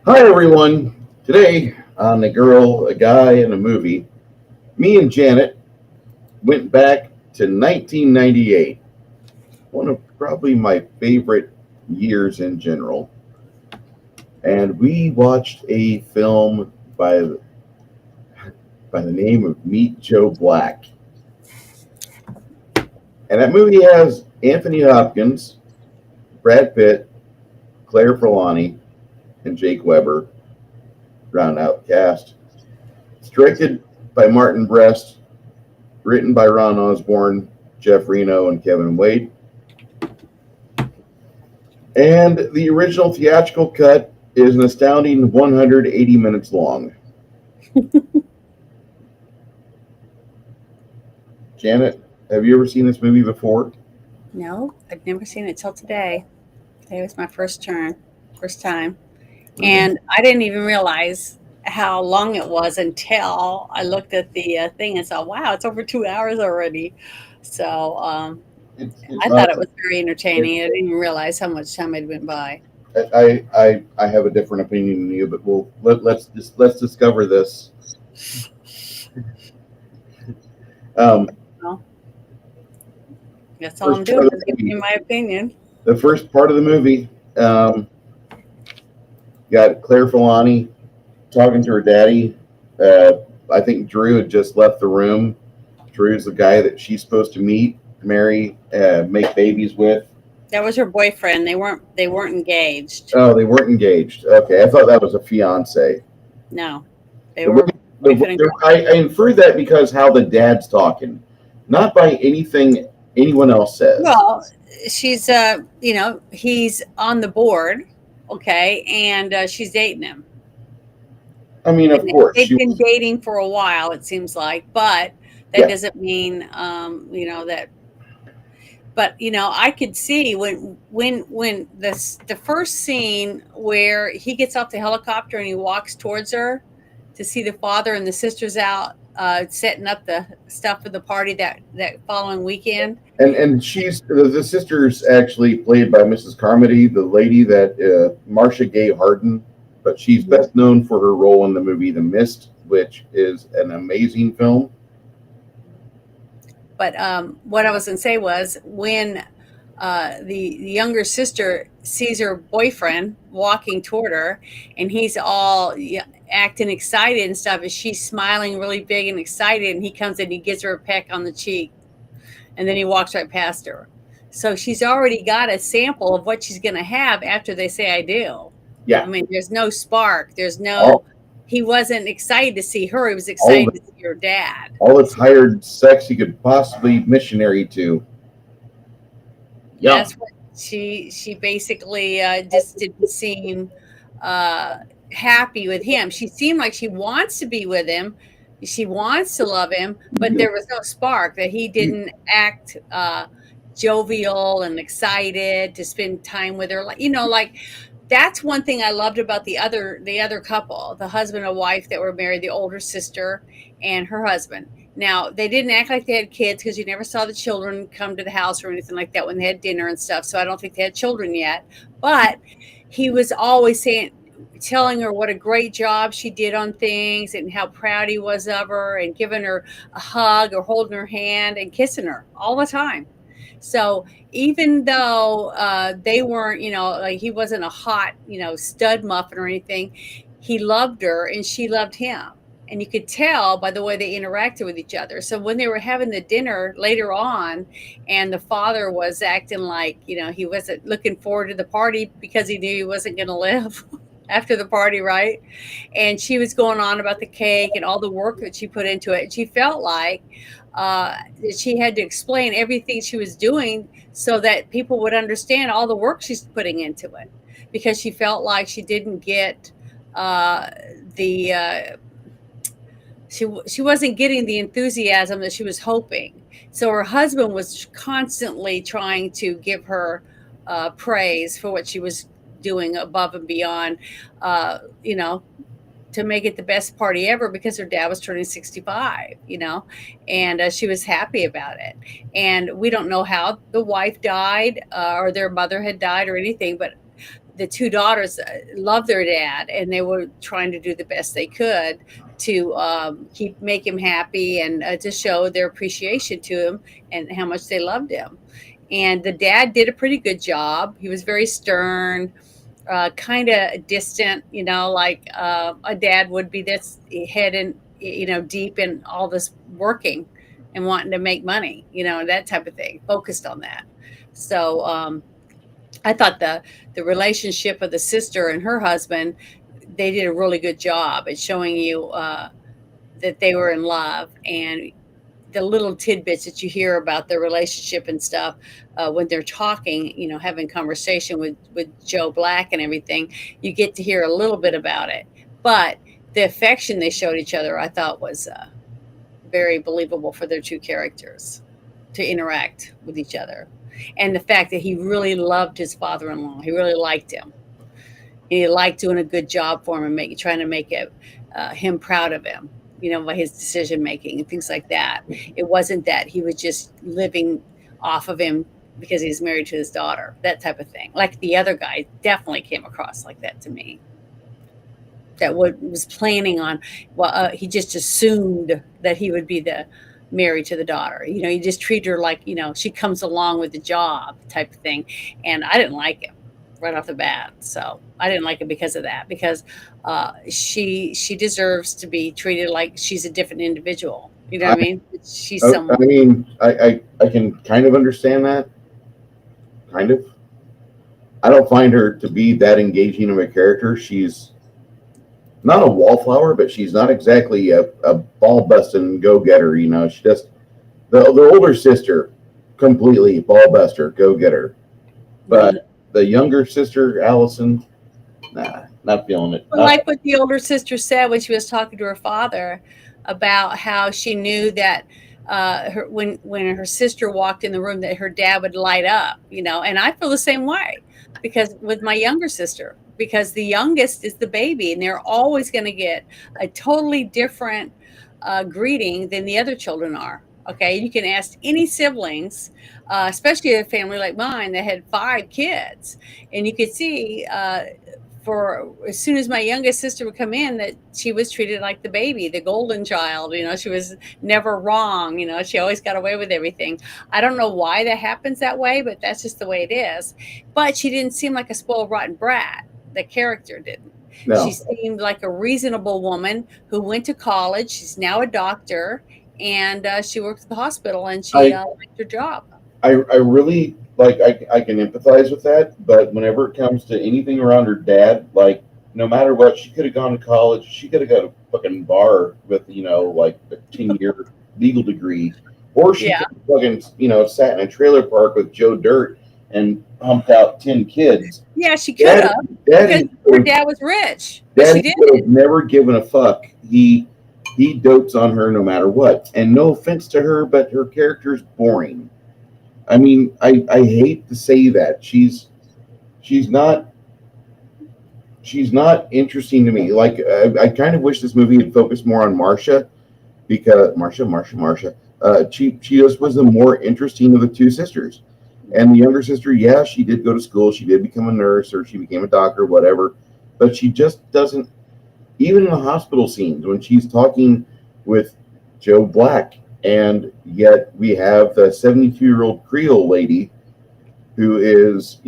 Hi everyone. Today on A Girl, a Guy, and a Movie, me and Janet went back to 1998, one of probably my favorite years in general, and we watched a film by the name of Meet Joe Black. And that movie has Anthony Hopkins, Brad Pitt, Claire Forlani, and Jake Weber round out the cast. It's directed by Martin Brest, written by Ron Osborne, Jeff Reno, and Kevin Wade. And the original theatrical cut is an astounding 180 minutes long. Janet, have you ever seen this movie before? No, I'd never seen it till today. Today was my first time. Okay. And I didn't even realize how long it was until I looked at the thing and saw, wow, it's over 2 hours already. So It's I not. thought it was very It, entertaining. I didn't even realize how much time had went by. I have a different opinion than you, but let's discover this. Um, Well, that's all I'm First doing part of is the giving you movie. my opinion. The first part of the movie. Got Claire Forlani talking to her daddy. Uh, I think Drew had just left the room. Drew's the guy that she's supposed to meet, marry, make babies with. That was her boyfriend. They weren't engaged. Oh, they weren't engaged. Okay, I thought that was a fiance. No, they The way, were boyfriend and I infer that because how the dad's talking, not by anything anyone else says. Well, she's he's on the board, okay, and she's dating him. I mean, of And course, they've she been was. dating for a while, it seems like, but that Yeah, doesn't mean that. But I could see when the first scene where he gets off the helicopter and he walks towards her to see the father and the sisters out setting up the stuff for the party that following weekend. and she's the sister's actually played by Mrs. Carmody, the lady that Marcia Gay Harden, but she's best known for her role in the movie The Mist, which is an amazing film. But what I was going to say was when the younger sister sees her boyfriend walking toward her, and he's all acting excited and stuff, and she's smiling really big and excited, and he comes in, and he gives her a peck on the cheek, and then he walks right past her. So she's already got a sample of what she's going to have after they say "I do." I Yeah, mean, there's no spark. There's all no. He wasn't excited to see her. He was all excited the to see her dad. all the tired sex he could possibly missionary to. Yum. That's what she basically just didn't seem uh, happy with him. She seemed like she wants to be with him. She wants to love him, but there was no spark, that he You, didn't act jovial and excited to spend time with her. Like, like that's one thing I loved about the other couple, the husband and wife that were married, the older sister and her husband. Now, they didn't act like they had kids because you never saw the children come to the house or anything like that when they had dinner and stuff. So I don't think they had children yet. But he was always telling her what a great job she did on things and how proud he was of her, and giving her a hug or holding her hand and kissing her all the time. So even though they weren't, like he wasn't a hot, stud muffin or anything, he loved her and she loved him. And you could tell by the way they interacted with each other. So when they were having the dinner later on, and the father was acting like, he wasn't looking forward to the party because he knew he wasn't going to live after the party, right? And she was going on about the cake and all the work that she put into it. And she felt like that she had to explain everything she was doing so that people would understand all the work she's putting into it, because she felt like she didn't get uh, the she wasn't getting the enthusiasm that she was hoping. So her husband was constantly trying to give her praise for what she was doing above and beyond, uh, you know, to make it the best party ever, because her dad was turning 65, and she was happy about it. And we don't know how the wife died, or their mother had died or anything, but the two daughters loved their dad, and they were trying to do the best they could to make him happy, and to show their appreciation to him and how much they loved him. And the dad did a pretty good job. He was very stern, kind of distant, like a dad would be, that's head in, deep in all this working and wanting to make money, that type of thing, focused on that. So I thought the relationship of the sister and her husband, they did a really good job at showing you that they were in love, and the little tidbits that you hear about their relationship and stuff when they're talking, having conversation with Joe Black and everything, you get to hear a little bit about it. But the affection they showed each other, I thought was very believable for their two characters to interact with each other. And the fact that he really loved his father-in-law, he really liked him. He liked doing a good job for him and trying to make him proud of him, by his decision making and things like that. It wasn't that he was just living off of him because he's married to his daughter, that type of thing. Like the other guy definitely came across like that to me. That was planning on, he just assumed that he would be married to the daughter. He just treated her like, she comes along with the job type of thing. And I didn't like him right off the bat. So I didn't like it because of that, because she deserves to be treated like she's a different individual. You know what I mean? She's someone. I mean, I can kind of understand that. Kind of. I don't find her to be that engaging of a character. She's not a wallflower, but she's not exactly a ball busting go getter. She just the older sister, completely ball buster, go getter. But the younger sister, Allison, nah, not feeling it. Like what the older sister said when she was talking to her father about how she knew that when her sister walked in the room, that her dad would light up, and I feel the same way, because with my younger sister, because the youngest is the baby, and they're always going to get a totally different greeting than the other children are. Okay, you can ask any siblings, especially a family like mine that had 5 kids, and you could see for as soon as my youngest sister would come in, that she was treated like the baby, the golden child. She was never wrong. She always got away with everything. I don't know why that happens that way, but that's just the way it is. But she didn't seem like a spoiled, rotten brat. The character didn't. No. She seemed like a reasonable woman who went to college. She's now a doctor, and she works at the hospital, and she liked her job. I really I can empathize with that, but whenever it comes to anything around her dad, no matter what, she could have gone to college. She could have got a fucking bar with a 10-year legal degree, or she could have fucking sat in a trailer park with Joe Dirt and pumped out 10 kids. Yeah, she could have, because her dad was rich. Daddy would have never given a fuck. He dotes on her no matter what. And no offense to her, but her character's boring. I mean, I hate to say that. She's not interesting to me. I kind of wish this movie had focused more on Marcia, because Marcia. She just was the more interesting of the two sisters. And the younger sister, she did go to school. She did become a nurse, or she became a doctor, whatever. But she just doesn't, even in the hospital scenes when she's talking with Joe Black, and yet we have the 72-year-old Creole lady who is,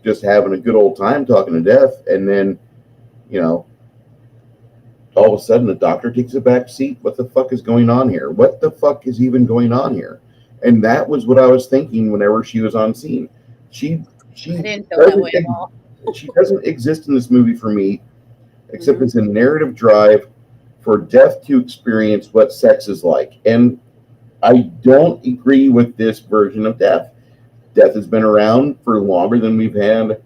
just having a good old time talking to death. And then, all of a sudden the doctor takes a back seat. What the fuck is going on here? What the fuck is even going on here? And that was what I was thinking whenever she was on scene. She I didn't feel that way at all. She doesn't exist in this movie for me, except it's a narrative drive for Death to experience what sex is like. And I don't agree with this version of Death. Death has been around for longer than we've had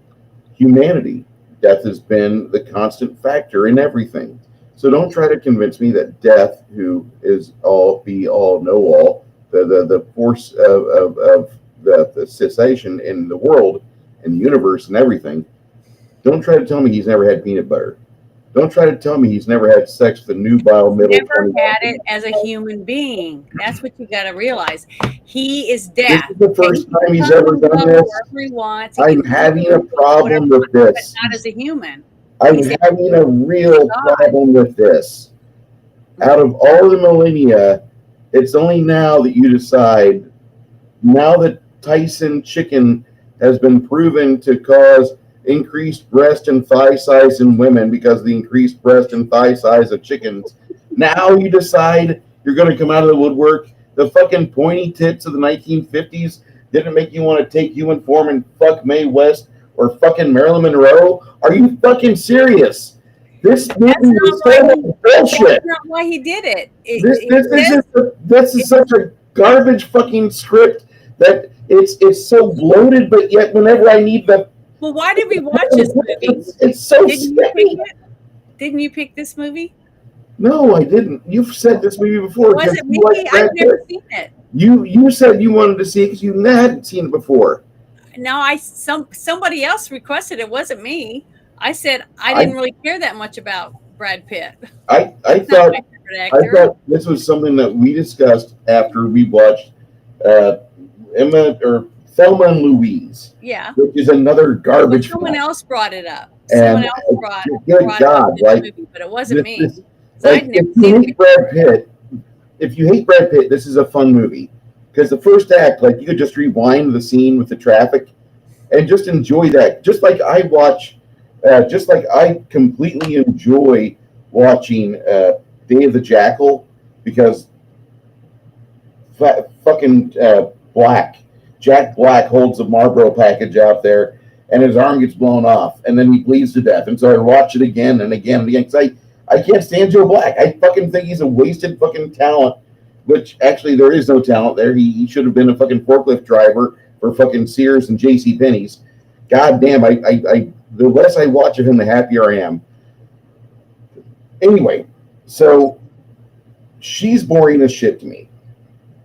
humanity. Death has been the constant factor in everything. So don't try to convince me that Death, who is all be all, know all, the force of the cessation in the world and the universe and everything, don't try to tell me he's never had peanut butter. Don't try to tell me he's never had sex with a nubile middle Never 20. had it as a human being. That's what you got to realize. He is This deaf. is the Okay, he first can time he's come ever and done go this. wherever he wants. He I'm can eat having a and whatever, problem with but this. not as a human. I'm He's a having a real God. problem with this. Out of all the millennia, it's only now that you decide, now that Tyson chicken has been proven to cause increased breast and thigh size in women because of the increased breast and thigh size of chickens, now you decide you're going to come out of the woodwork. The fucking pointy tits of the 1950s didn't make you want to take human form and fuck Mae West or fucking Marilyn Monroe? Are you fucking serious? This movie That's not was why so he. much bullshit. That's not why he did it. This is such a garbage fucking script that it's so bloated, but yet whenever I need the Well, why did we watch this movie? it's so Didn't you pick sticky. it? Didn't you pick this movie? No, I didn't. You've said this movie before Was because it you me? like I've Brad never Pitt. seen it. You said you wanted to see it because you hadn't seen it before. No, somebody else requested it. It wasn't me. I said I I didn't really care that much about Brad Pitt. I He's not thought my favorite I actor. thought this was something that we discussed after we watched uh, Emma or Thelma and Louise, Yeah. which is another Well, garbage someone film. else brought it up. Someone And else brought good brought up God, this like movie, but it wasn't me. this, 'Cause like I'd never if you seen hate it. Brad Pitt, if you hate Brad Pitt, this is a fun movie because the first act, like you could just rewind the scene with the traffic and just enjoy that. Just like I completely enjoy watching Day of the Jackal because fucking Jack Black holds a Marlboro package out there and his arm gets blown off and then he bleeds to death. And so I watch it again and again and again because I can't stand Joe Black. I fucking think he's a wasted fucking talent, which actually there is no talent there. He should have been a fucking forklift driver for fucking Sears and J.C. Penney's. God damn, the less I watch of him, the happier I am. Anyway, so she's boring as shit to me.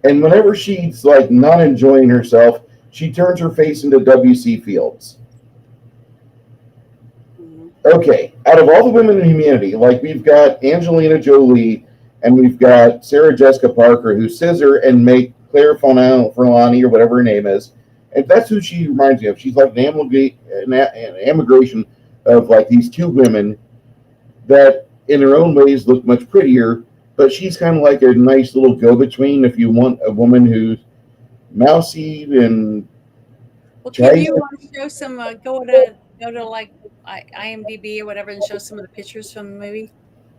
And whenever she's like not enjoying herself, she turns her face into W.C. Fields. Okay, out of all the women in humanity, like we've got Angelina Jolie and we've got Sarah Jessica Parker who scissor and make Claire Forlani or whatever her name is. And that's who she reminds me of. She's like an amalgamation of like these two women that in their own ways look much prettier, but she's kind of like a nice little go-between if you want a woman who's mousy and Well, can you show some? Go to like IMDb or whatever and show some of the pictures from the movie.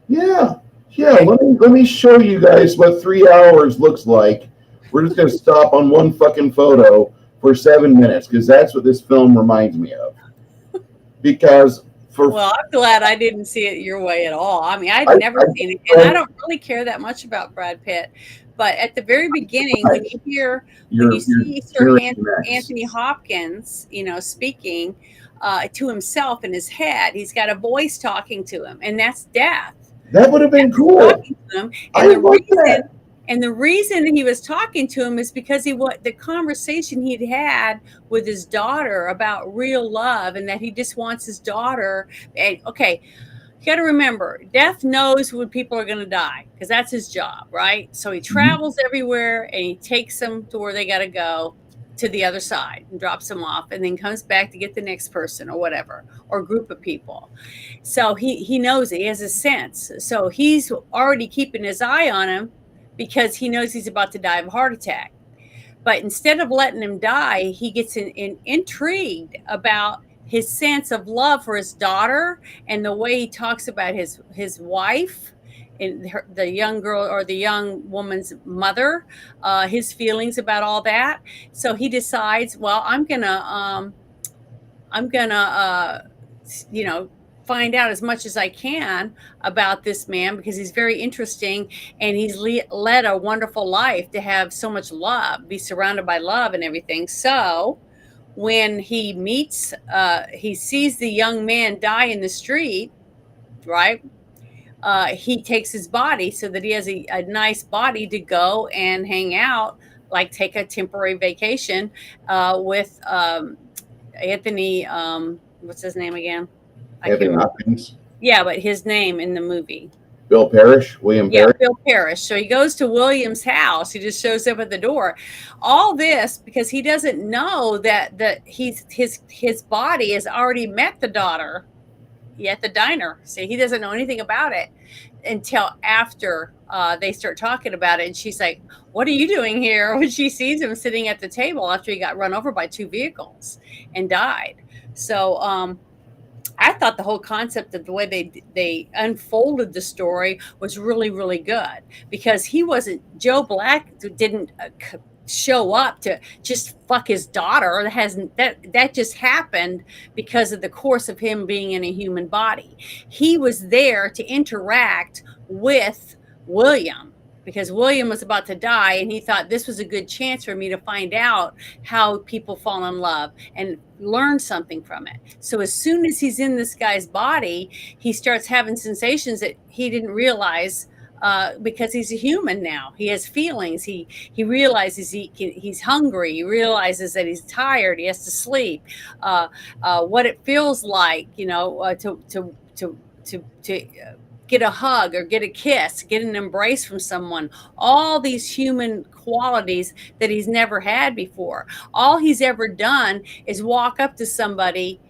Yeah. Okay. Let me show you guys what 3 hours looks like. We're just gonna stop on one fucking photo for 7 minutes because that's what this film reminds me of. Because Well, I'm glad I didn't see it your way at all. I mean, I'd never seen it, and I don't really care that much about Brad Pitt. But at the very beginning, when you see Sir Anthony Hopkins, speaking to himself in his head, he's got a voice talking to him, and that's death. That would have been cool. Talking to him, and the reason he was talking to him is because the conversation he'd had with his daughter about real love and that he just wants his daughter. And okay, you got to remember, Death knows when people are going to die because that's his job, right? So he travels everywhere and he takes them to where they got to go to the other side and drops them off and then comes back to get the next person or whatever, or group of people. So he knows it. He has a sense. So he's already keeping his eye on him because he knows he's about to die of a heart attack. But instead of letting him die, he gets intrigued about his sense of love for his daughter and the way he talks about his wife and the young girl or the young woman's mother, his feelings about all that. So he decides, well, I'm gonna find out as much as I can about this man because he's very interesting and he's led a wonderful life to have so much love, be surrounded by love and everything. So when he sees the young man die in the street, right? He takes his body so that he has a nice body to go and hang out, like take a temporary vacation with Anthony. What's his name again? Anthony Hopkins. Yeah, but his name in the movie. Bill Parrish, William Yeah, Parrish. Bill Parrish. So he goes to William's house. He just shows up at the door. All this because he doesn't know that his body has already met the daughter at the diner. See, he doesn't know anything about it until after they start talking about it. And she's like, "What are you doing here?" When she sees him sitting at the table after he got run over by two vehicles and died. So I thought the whole concept of the way they unfolded the story was really really good because he wasn't Joe Black didn't show up to just fuck his daughter. That hasn't that just happened because of the course of him being in a human body. He was there to interact with William because William was about to die and he thought this was a good chance for me to find out how people fall in love and learn something from it. So as soon as he's in this guy's body, he starts having sensations that he didn't realize because he's a human now. He has feelings. He realizes he's hungry. He realizes that he's tired. He has to sleep. What it feels like, to get a hug or get a kiss, get an embrace from someone. All these human qualities that he's never had before. All he's ever done is walk up to somebody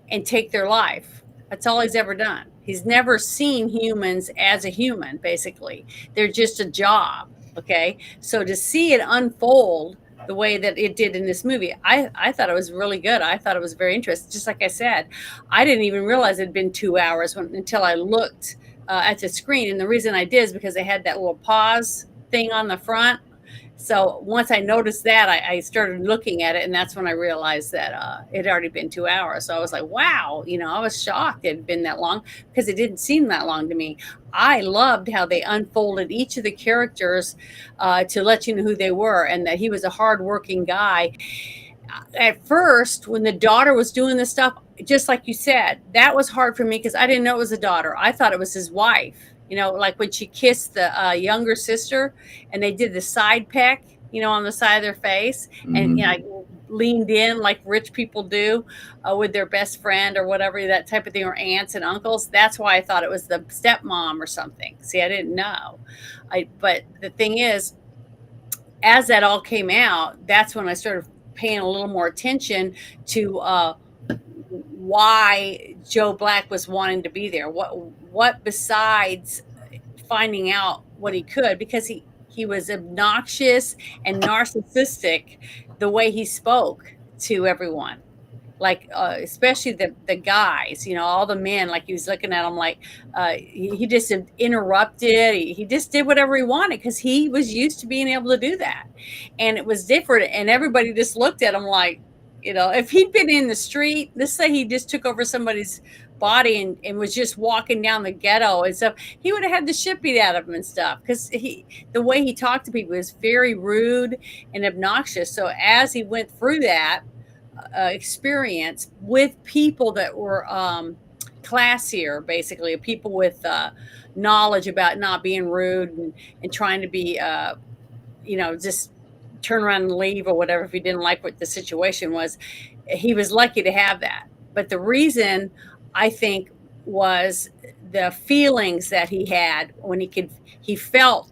and take their life. That's all he's ever done. He's never seen humans as a human, basically. They're just a job. Okay. So to see it unfold the way that it did in this movie, I thought it was really good. I thought it was very interesting. Just like I said, I didn't even realize it had been 2 hours until I looked at the screen. And the reason I did is because they had that little pause thing on the front. So once I noticed that, I started looking at it, and that's when I realized that it had already been 2 hours. So I was like, wow, I was shocked it had been that long because it didn't seem that long to me. I loved how they unfolded each of the characters to let you know who they were and that he was a hardworking guy. At first, when the daughter was doing this stuff, just like you said, that was hard for me because I didn't know it was a daughter. I thought it was his wife. Like when she kissed the younger sister and they did the side peck, on the side of their face. And, Mm-hmm. I leaned in like rich people do with their best friend or whatever, that type of thing, or aunts and uncles. That's why I thought it was the stepmom or something. See, I didn't know. But the thing is, as that all came out, that's when I started paying a little more attention to why Joe Black was wanting to be there. What besides finding out what he could, because he was obnoxious and narcissistic the way he spoke to everyone, like especially the guys, all the men, like he was looking at them like he just interrupted. He just did whatever he wanted because he was used to being able to do that, and it was different, and everybody just looked at him like, if he'd been in the street, let's say he just took over somebody's body and was just walking down the ghetto and stuff, he would have had the shit beat out of him and stuff because the way he talked to people was very rude and obnoxious. So as he went through that experience with people that were classier, basically people with knowledge about not being rude and trying to be just turn around and leave or whatever if he didn't like what the situation was. He was lucky to have that. But the reason, I think, was the feelings that he had when he could feel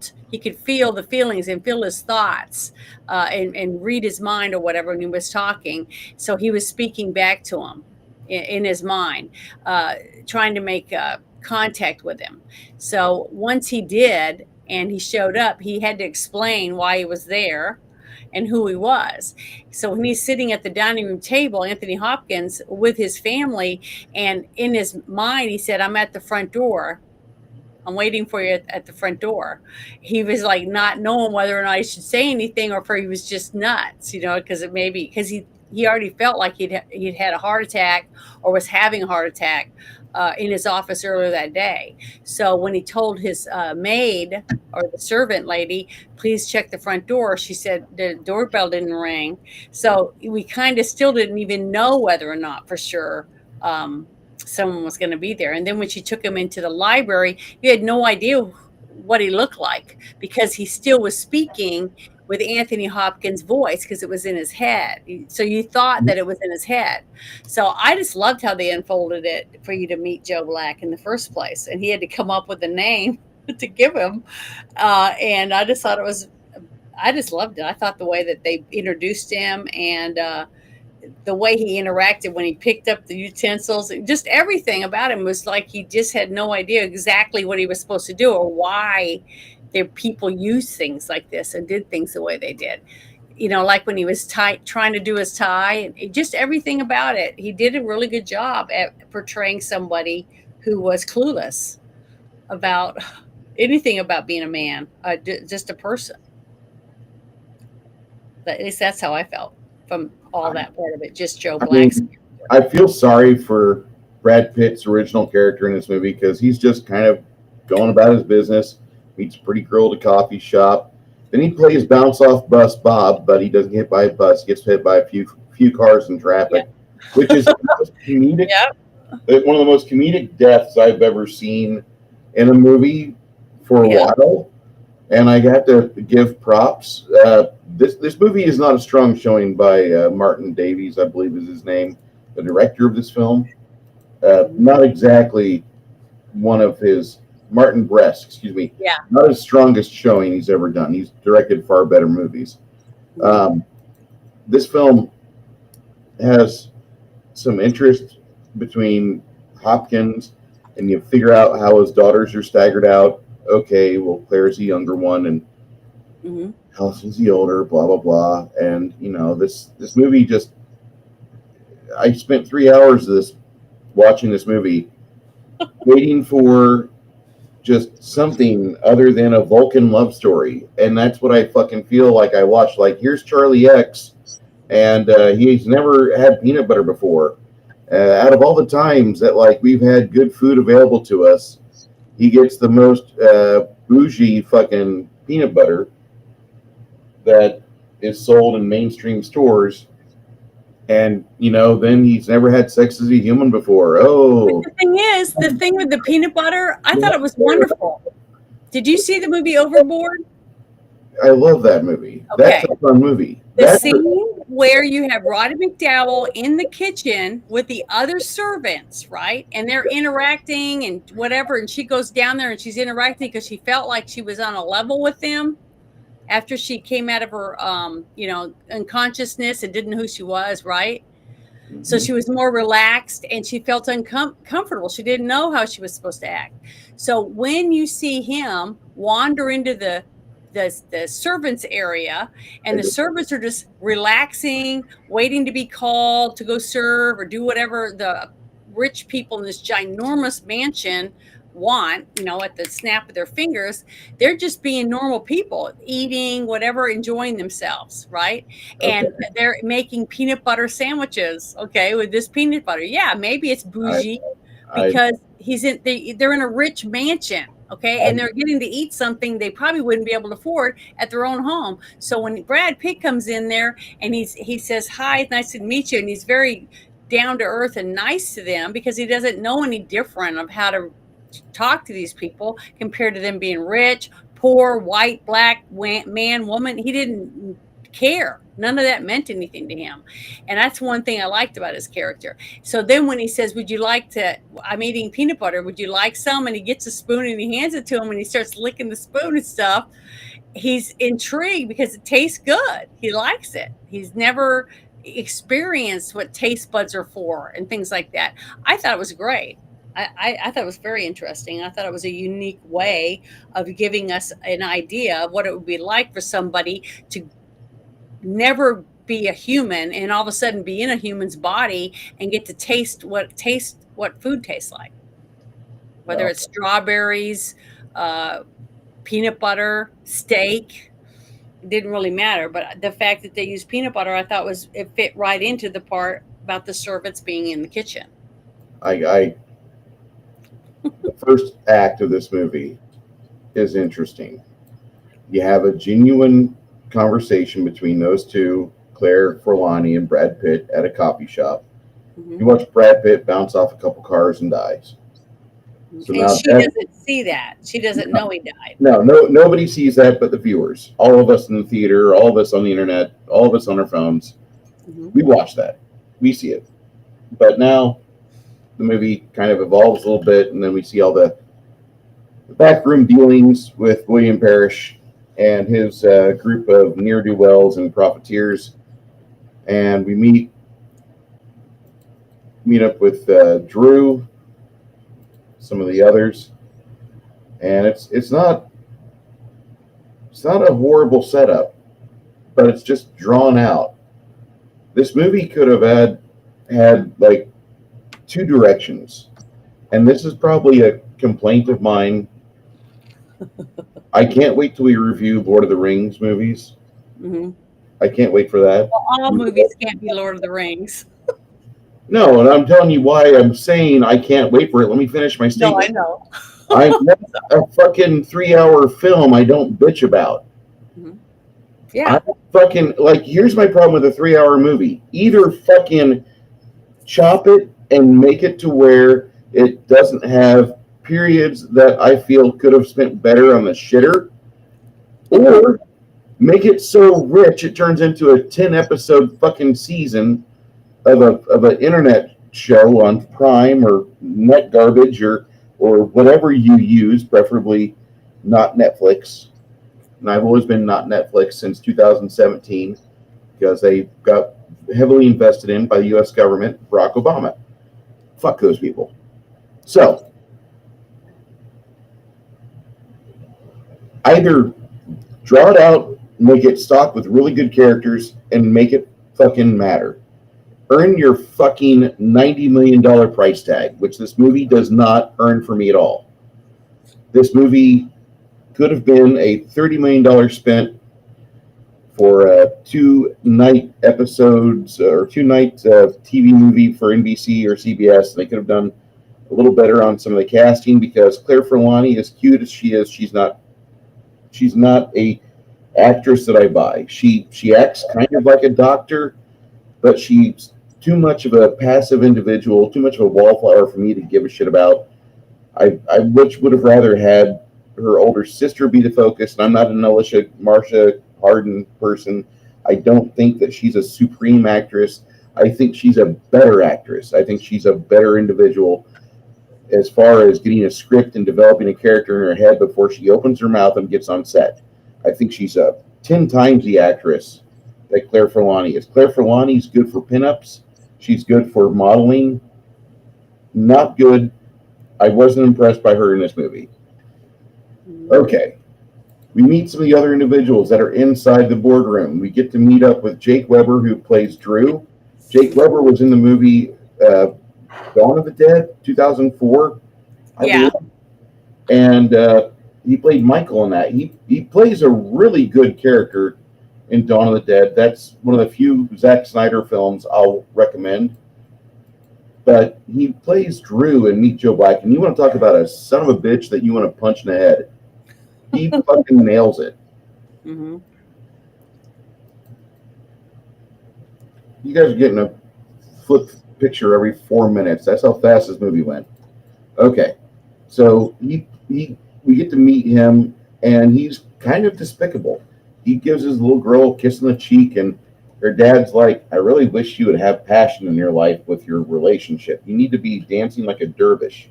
the feelings and feel his thoughts and read his mind or whatever when he was talking. So he was speaking back to him in his mind, trying to make contact with him. So once he did and he showed up, he had to explain why he was there and who he was. So when he's sitting at the dining room table, Anthony Hopkins, with his family, and in his mind, he said, "I'm at the front door. I'm waiting for you at the front door." He was like not knowing whether or not he should say anything or if he was just nuts, because he already felt like he'd had a heart attack or was having a heart attack in his office earlier that day. So when he told his maid or the servant lady, "Please check the front door," she said the doorbell didn't ring. So we kind of still didn't even know whether or not for sure someone was going to be there. And then when she took him into the library, you had no idea what he looked like because he still was speaking with Anthony Hopkins' voice because it was in his head. So you thought that it was in his head. So I just loved how they unfolded it for you to meet Joe Black in the first place, and he had to come up with a name to give him. And I just thought it was, I just loved it. I thought the way that they introduced him and the way he interacted when he picked up the utensils, just everything about him was like he just had no idea exactly what he was supposed to do or why their people used things like this and did things the way they did. Like when he was trying to do his tie, and just everything about it. He did a really good job at portraying somebody who was clueless about anything about being a man, just a person. But at least that's how I felt from all that part of it. Just Joe Black's character. I feel sorry for Brad Pitt's original character in this movie because he's just kind of going about his business, meets a pretty girl at a coffee shop. Then he plays bounce off bus Bob, but he doesn't get hit by a bus. He gets hit by a few cars in traffic, which is comedic. One of the most comedic deaths I've ever seen in a movie for a while. And I have to give props. This movie is not a strong showing by Martin Davies, I believe is his name, the director of this film. Not exactly one of his, Martin Brest, excuse me. Yeah. Not his strongest showing he's ever done. He's directed far better movies. This film has some interest between Hopkins, and you figure out how his daughters are staggered out. Okay, well, Claire's the younger one, and Allison's the older, blah, blah, blah. And, this movie just, I spent 3 hours of this watching this movie waiting for just something other than a Vulcan love story. And that's what I fucking feel like I watched. Like, here's Charlie X, and he's never had peanut butter before. Out of all the times that, like, we've had good food available to us, he gets the most bougie fucking peanut butter that is sold in mainstream stores. And, then he's never had sex as a human before. Oh. But the thing with the peanut butter, I thought it was wonderful. Did you see the movie Overboard? I love that movie. Okay. That's a fun movie. The scene where you have Roddy McDowell in the kitchen with the other servants, right? And they're interacting and whatever. And she goes down there and she's interacting because she felt like she was on a level with them after she came out of her, unconsciousness and didn't know who she was, right? Mm-hmm. So she was more relaxed and she felt uncomfortable. She didn't know how she was supposed to act. So when you see him wander into the servants area and the servants are just relaxing, waiting to be called to go serve or do whatever the rich people in this ginormous mansion want, at the snap of their fingers, they're just being normal people, eating whatever, enjoying themselves, right? Okay. And they're making peanut butter sandwiches, okay, with this peanut butter. Yeah, maybe it's bougie because they're in a rich mansion. Okay, and they're getting to eat something they probably wouldn't be able to afford at their own home. So when Brad Pitt comes in there and he says, "Hi, it's nice to meet you," and he's very down to earth and nice to them because he doesn't know any different of how to talk to these people compared to them being rich, poor, white, black, man, woman. He didn't care. None of that meant anything to him. And that's one thing I liked about his character. So then when he says, I'm eating peanut butter, would you like some? And he gets a spoon and he hands it to him and he starts licking the spoon and stuff. He's intrigued because it tastes good. He likes it. He's never experienced what taste buds are for and things like that. I thought it was great. I thought it was very interesting. I thought it was a unique way of giving us an idea of what it would be like for somebody to never be a human and all of a sudden be in a human's body and get to taste what food tastes like, whether it's strawberries, peanut butter, steak. It didn't really matter, but the fact that they used peanut butter, I thought it fit right into the part about the servants being in the kitchen. The first act of this movie is interesting. You have a genuine conversation between those two, Claire Forlani and Brad Pitt, at a coffee shop. Mm-hmm. You watch Brad Pitt bounce off a couple cars and dies. So And now she doesn't see that. She doesn't know he died. nobody sees that but the viewers. All of us in the theater, all of us on the internet, all of us on our phones. Hmm. We watch that. We see it. But now the movie kind of evolves a little bit, and then we see all the backroom dealings with William Parrish and his group of ne'er-do-wells and profiteers. And we meet up with Drew, some of the others, and it's not a horrible setup, but it's just drawn out. This movie could have had like two directions, and this is probably a complaint of mine. I can't wait till we review Lord of the Rings movies. Hmm. I can't wait for that. Well, all movies can't be Lord of the Rings. No, and I'm telling you why I'm saying I can't wait for it. Let me finish my No, I statement. know. I want a fucking 3 hour film I don't bitch about. Hmm. I Yeah. fucking like here's my problem with a 3 hour movie. Either fucking chop it and make it to where it doesn't have periods that I feel could have spent better on the shitter, or make it so rich it turns into a 10 episode fucking season of an internet show on Prime or net garbage or whatever you use, preferably not Netflix. And I've always been not Netflix since 2017 because they got heavily invested in by the U.S. government, Barack Obama. Fuck those people. So either draw it out, make it stock with really good characters, and make it fucking matter. Earn your fucking $90 million price tag, which this movie does not earn for me at all. This movie could have been a $30 million spent for a 2 night episodes or 2 night TV movie for NBC or CBS. They could have done a little better on some of the casting because Claire Forlani, as cute as she is, she's not a actress that I buy. She acts kind of like a doctor, but she's too much of a passive individual, too much of a wallflower for me to give a shit about. I would have rather had her older sister be the focus, and I'm not an Marsha Harden person. I don't think that she's a supreme actress. I think she's a better actress. I think she's a better individual as far as getting a script and developing a character in her head before she opens her mouth and gets on set. I think she's 10 times the actress that Claire Forlani is. Claire Forlani is good for pinups. She's good for modeling. Not good. I wasn't impressed by her in this movie. Okay. We meet some of the other individuals that are inside the boardroom. We get to meet up with Jake Weber, who plays Drew. Jake Weber was in the movie Dawn of the Dead, 2004, I Yeah. believe. And he played Michael in that. He plays a really good character in Dawn of the Dead. That's one of the few Zack Snyder films I'll recommend. But he plays Drew in Meet Joe Black, and you want to talk about a son of a bitch that you want to punch in the head. He fucking nails it. Hmm. You guys are getting a flip picture every 4 minutes. That's how fast this movie went. Okay, so we get to meet him, and he's kind of despicable. He gives his little girl a kiss on the cheek, and her dad's like, I really wish you would have passion in your life with your relationship. You need to be dancing like a dervish.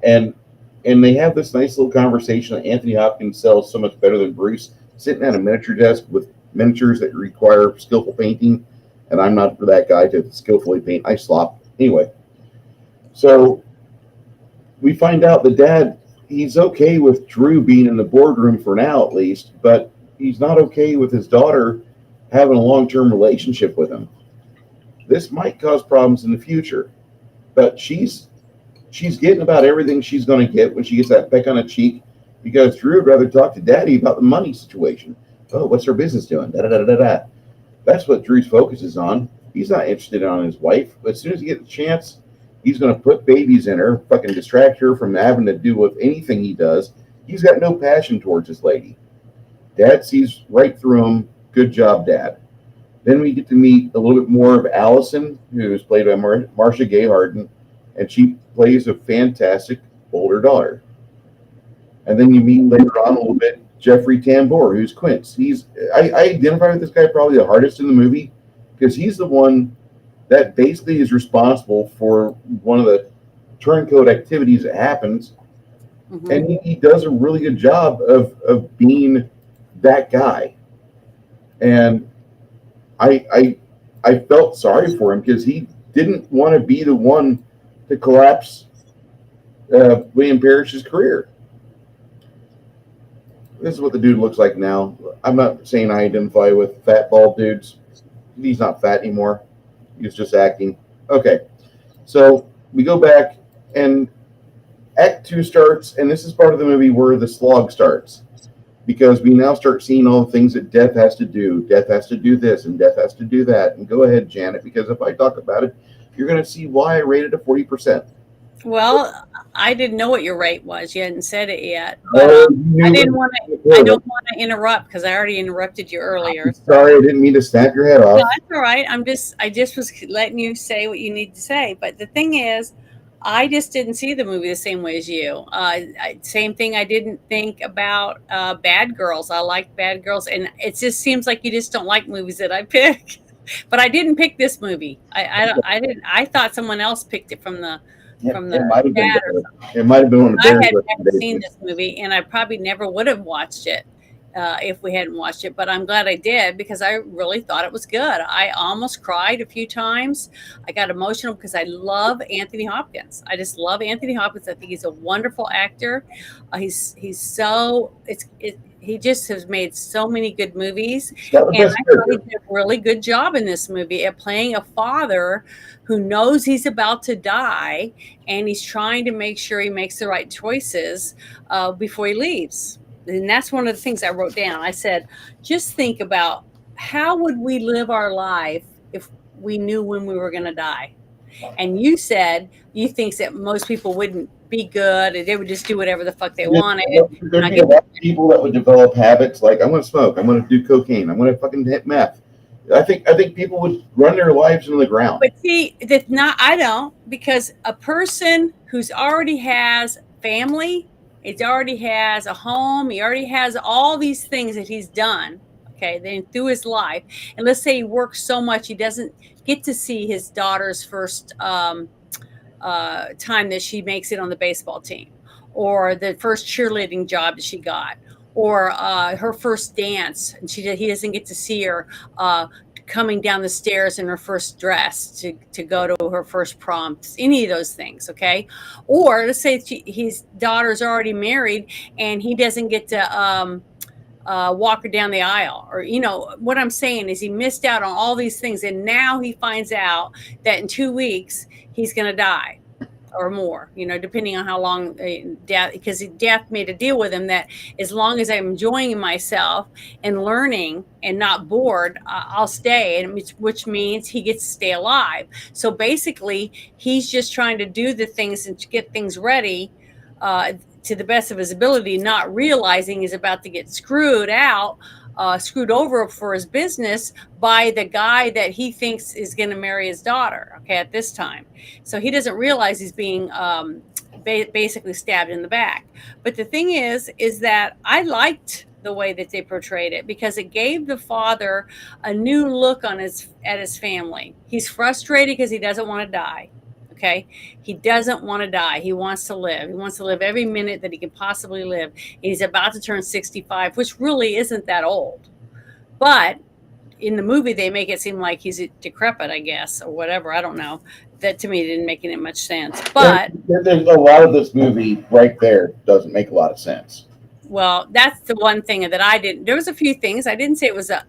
And they have this nice little conversation that Anthony Hopkins sells so much better than Bruce, sitting at a miniature desk with miniatures that require skillful painting. And I'm not that guy to skillfully paint. I slop. Anyway, so we find out the dad, he's okay with Drew being in the boardroom for now at least, but he's not okay with his daughter having a long-term relationship with him. This might cause problems in the future, but she's getting about everything she's going to get when she gets that peck on the cheek because Drew would rather talk to daddy about the money situation. Oh, what's her business doing? Da, da, da, da, da. That's what Drew's focus is on. He's not interested in his wife, but as soon as he gets a chance, he's going to put babies in her, fucking distract her from having to do with anything he does. He's got no passion towards this lady. Dad sees right through him. Good job, Dad. Then we get to meet a little bit more of Allison, who is played by Marcia Gay Harden, and she plays a fantastic older older daughter. And then you meet later on a little bit Jeffrey Tambor, who's Quince. I identify with this guy probably the hardest in the movie because he's the one that basically is responsible for one of the turncoat activities that happens, and he does a really good job of being that guy. And I felt sorry for him because he didn't want to be the one to collapse William Parrish's career. This is what the dude looks like now. I'm not saying I identify with fat bald dudes. He's not fat anymore. He's just acting. Okay, so we go back and Act 2 starts, and this is part of the movie where the slog starts, because we now start seeing all the things that Death has to do. Death has to do this, and Death has to do that. And go ahead, Janet, because if I talk about it, you're going to see why I rated it 40%. Well, I didn't know what your rate was. You hadn't said it yet. But I don't want to interrupt because I already interrupted you earlier. Sorry, I didn't mean to snap your head off. No, that's all right. I just was letting you say what you need to say. But the thing is, I just didn't see the movie the same way as you. Same thing. I didn't think about Bad Girls. I like Bad Girls, and it just seems like you just don't like movies that I pick. But I didn't pick this movie. I didn't. I thought someone else picked it from the. It might have been one of I had never seen this movie, and I probably never would have watched it if we hadn't watched it. But I'm glad I did because I really thought it was good. I almost cried a few times. I got emotional because I love Anthony Hopkins. I just love Anthony Hopkins. I think he's a wonderful actor. He just has made so many good movies. And I thought he did a really good job in this movie at playing a father who knows he's about to die, and he's trying to make sure he makes the right choices before he leaves. And that's one of the things I wrote down. I said, just think about how would we live our life if we knew when we were going to die? And you said you think that most people wouldn't be good and they would just do whatever the fuck they wanted. There'd be a lot of people that would develop habits like, I'm going to smoke, I'm going to do cocaine, I'm going to fucking hit meth. I think people would run their lives into the ground. But see, I don't, because a person who's already has family, he already has a home, he already has all these things that he's done. Okay, then through his life, and let's say he works so much he doesn't get to see his daughter's first time that she makes it on the baseball team, or the first cheerleading job that she got, or her first dance, and he doesn't get to see her coming down the stairs in her first dress to go to her first prom, any of those things, okay? Or let's say his daughter's already married and he doesn't get to walk her down the aisle, or what I'm saying is he missed out on all these things, and now he finds out that in 2 weeks he's going to die or more, depending on how long death, because death made a deal with him that as long as I'm enjoying myself and learning and not bored, I'll stay, and which means he gets to stay alive. So basically he's just trying to do the things and to get things ready to the best of his ability, not realizing he's about to get screwed over for his business by the guy that he thinks is going to marry his daughter, okay, at this time. So he doesn't realize he's being basically stabbed in the back. But the thing is that I liked the way that they portrayed it because it gave the father a new look at his family. He's frustrated because he doesn't want to die. Okay, he doesn't want to die. He wants to live. He wants to live every minute that he can possibly live. He's about to turn 65, which really isn't that old. But in the movie, they make it seem like he's decrepit, I guess, or whatever. I don't know. That to me didn't make any much sense. But there's a lot of this movie right there doesn't make a lot of sense. Well, that's the one thing that I didn't. There was a few things. I didn't say it was a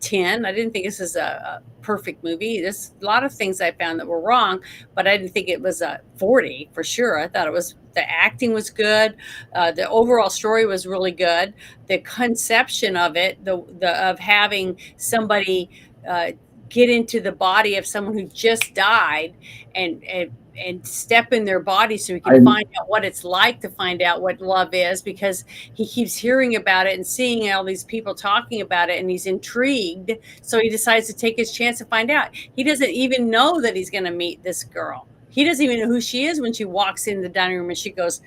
10. I didn't think this is a perfect movie. There's a lot of things I found that were wrong, but I didn't think it was a 40 for sure. I thought the acting was good. The overall story was really good. The conception of it, of having somebody get into the body of someone who just died and step in their body so he can find out what it's like to find out what love is, because he keeps hearing about it and seeing all these people talking about it, and he's intrigued. So he decides to take his chance to find out. He doesn't even know that he's going to meet this girl. He doesn't even know who she is when she walks in the dining room and she goes,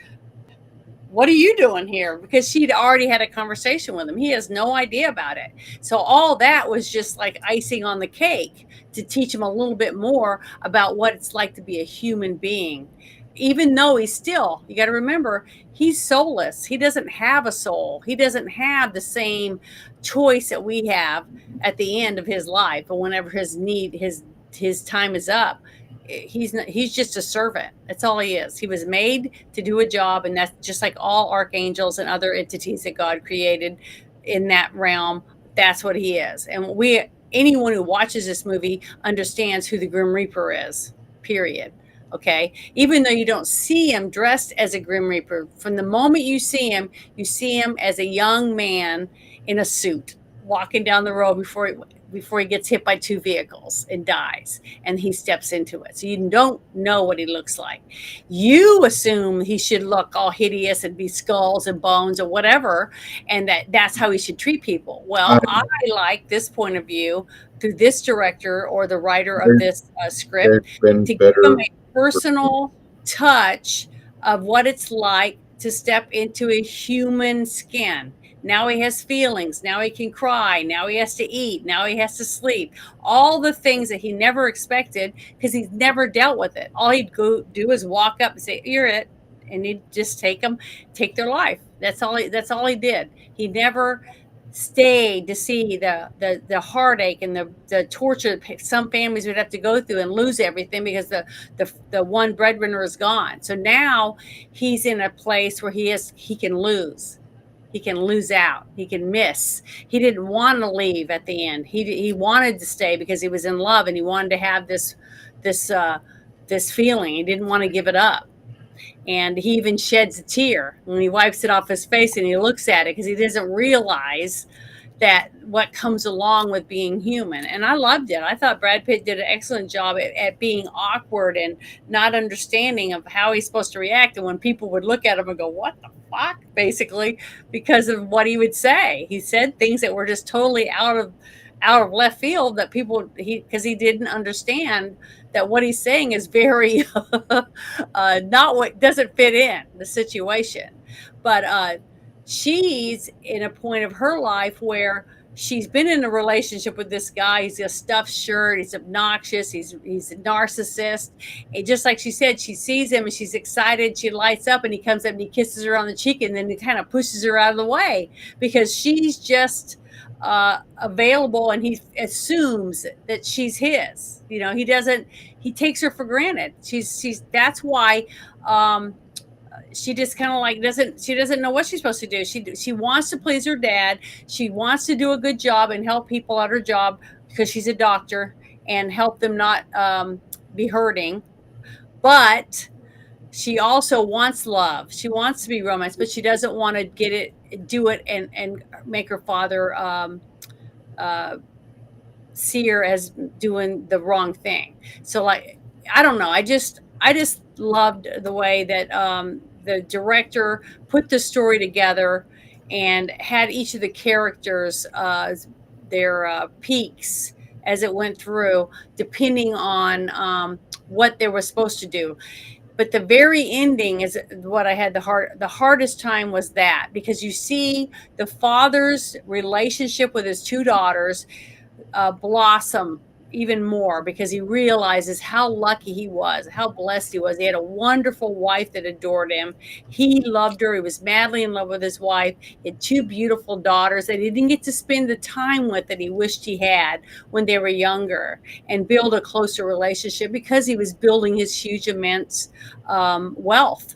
what are you doing here? Because she'd already had a conversation with him. He has no idea about it. So all that was just like icing on the cake to teach him a little bit more about what it's like to be a human being. Even though he's still, you got to remember, he's soulless. He doesn't have a soul. He doesn't have the same choice that we have at the end of his life, or whenever his time is up. He's just a servant. That's all he is. He was made to do a job, and that's just like all archangels and other entities that God created in that realm. That's what he is. And anyone who watches this movie understands who the Grim Reaper is. Period. Okay, even though you don't see him dressed as a Grim Reaper, from the moment you see him as a young man in a suit walking down the road before he gets hit by two vehicles and dies, and he steps into it. So you don't know what he looks like. You assume he should look all hideous and be skulls and bones or whatever, and that's how he should treat people. Uh, Well, I like this point of view through this director or the writer of there, this script there's been to give him better. a personal touch of what it's like to step into a human skin. Now he has feelings. Now he can cry. Now he has to eat. Now he has to sleep. All the things that he never expected because he's never dealt with it. All he'd go do is walk up and say, "You're it," and he'd just take their life. That's all he did. He never stayed to see the heartache and the torture that some families would have to go through and lose everything because the one breadwinner is gone. So now he's in a place where he can lose. He can lose out. He can miss. He didn't want to leave at the end. He wanted to stay because he was in love and he wanted to have this this feeling. He didn't want to give it up. And he even sheds a tear when he wipes it off his face and he looks at it because he doesn't realize that what comes along with being human. And I loved it. I thought Brad Pitt did an excellent job at being awkward and not understanding of how he's supposed to react. And when people would look at him and go, "What the fuck?" basically, because of what he would say. He said things that were just totally out of left field that because he didn't understand that what he's saying is very not what doesn't fit in the situation. But she's in a point of her life where she's been in a relationship with this guy. He's a stuffed shirt. He's obnoxious. He's a narcissist. And just like she said, she sees him and she's excited. She lights up and he comes up and he kisses her on the cheek and then he kind of pushes her out of the way because she's just available and he assumes that she's his. He takes her for granted. That's why she just kind of like doesn't know what she's supposed to do. She wants to please her dad. She wants to do a good job and help people at her job because she's a doctor and help them not be hurting. But she also wants love. She wants to be romanced, but she doesn't want to do it and make her father see her as doing the wrong thing. So like, I don't know. I just loved the way that the director put the story together and had each of the characters their peaks as it went through, depending on what they were supposed to do. But the very ending is what I had the hardest time was that because you see the father's relationship with his two daughters blossom even more because he realizes how lucky he was, how blessed he was. He had a wonderful wife that adored him. He loved her. He was madly in love with his wife. He had two beautiful daughters that he didn't get to spend the time with that he wished he had when they were younger and build a closer relationship because he was building his huge, immense wealth.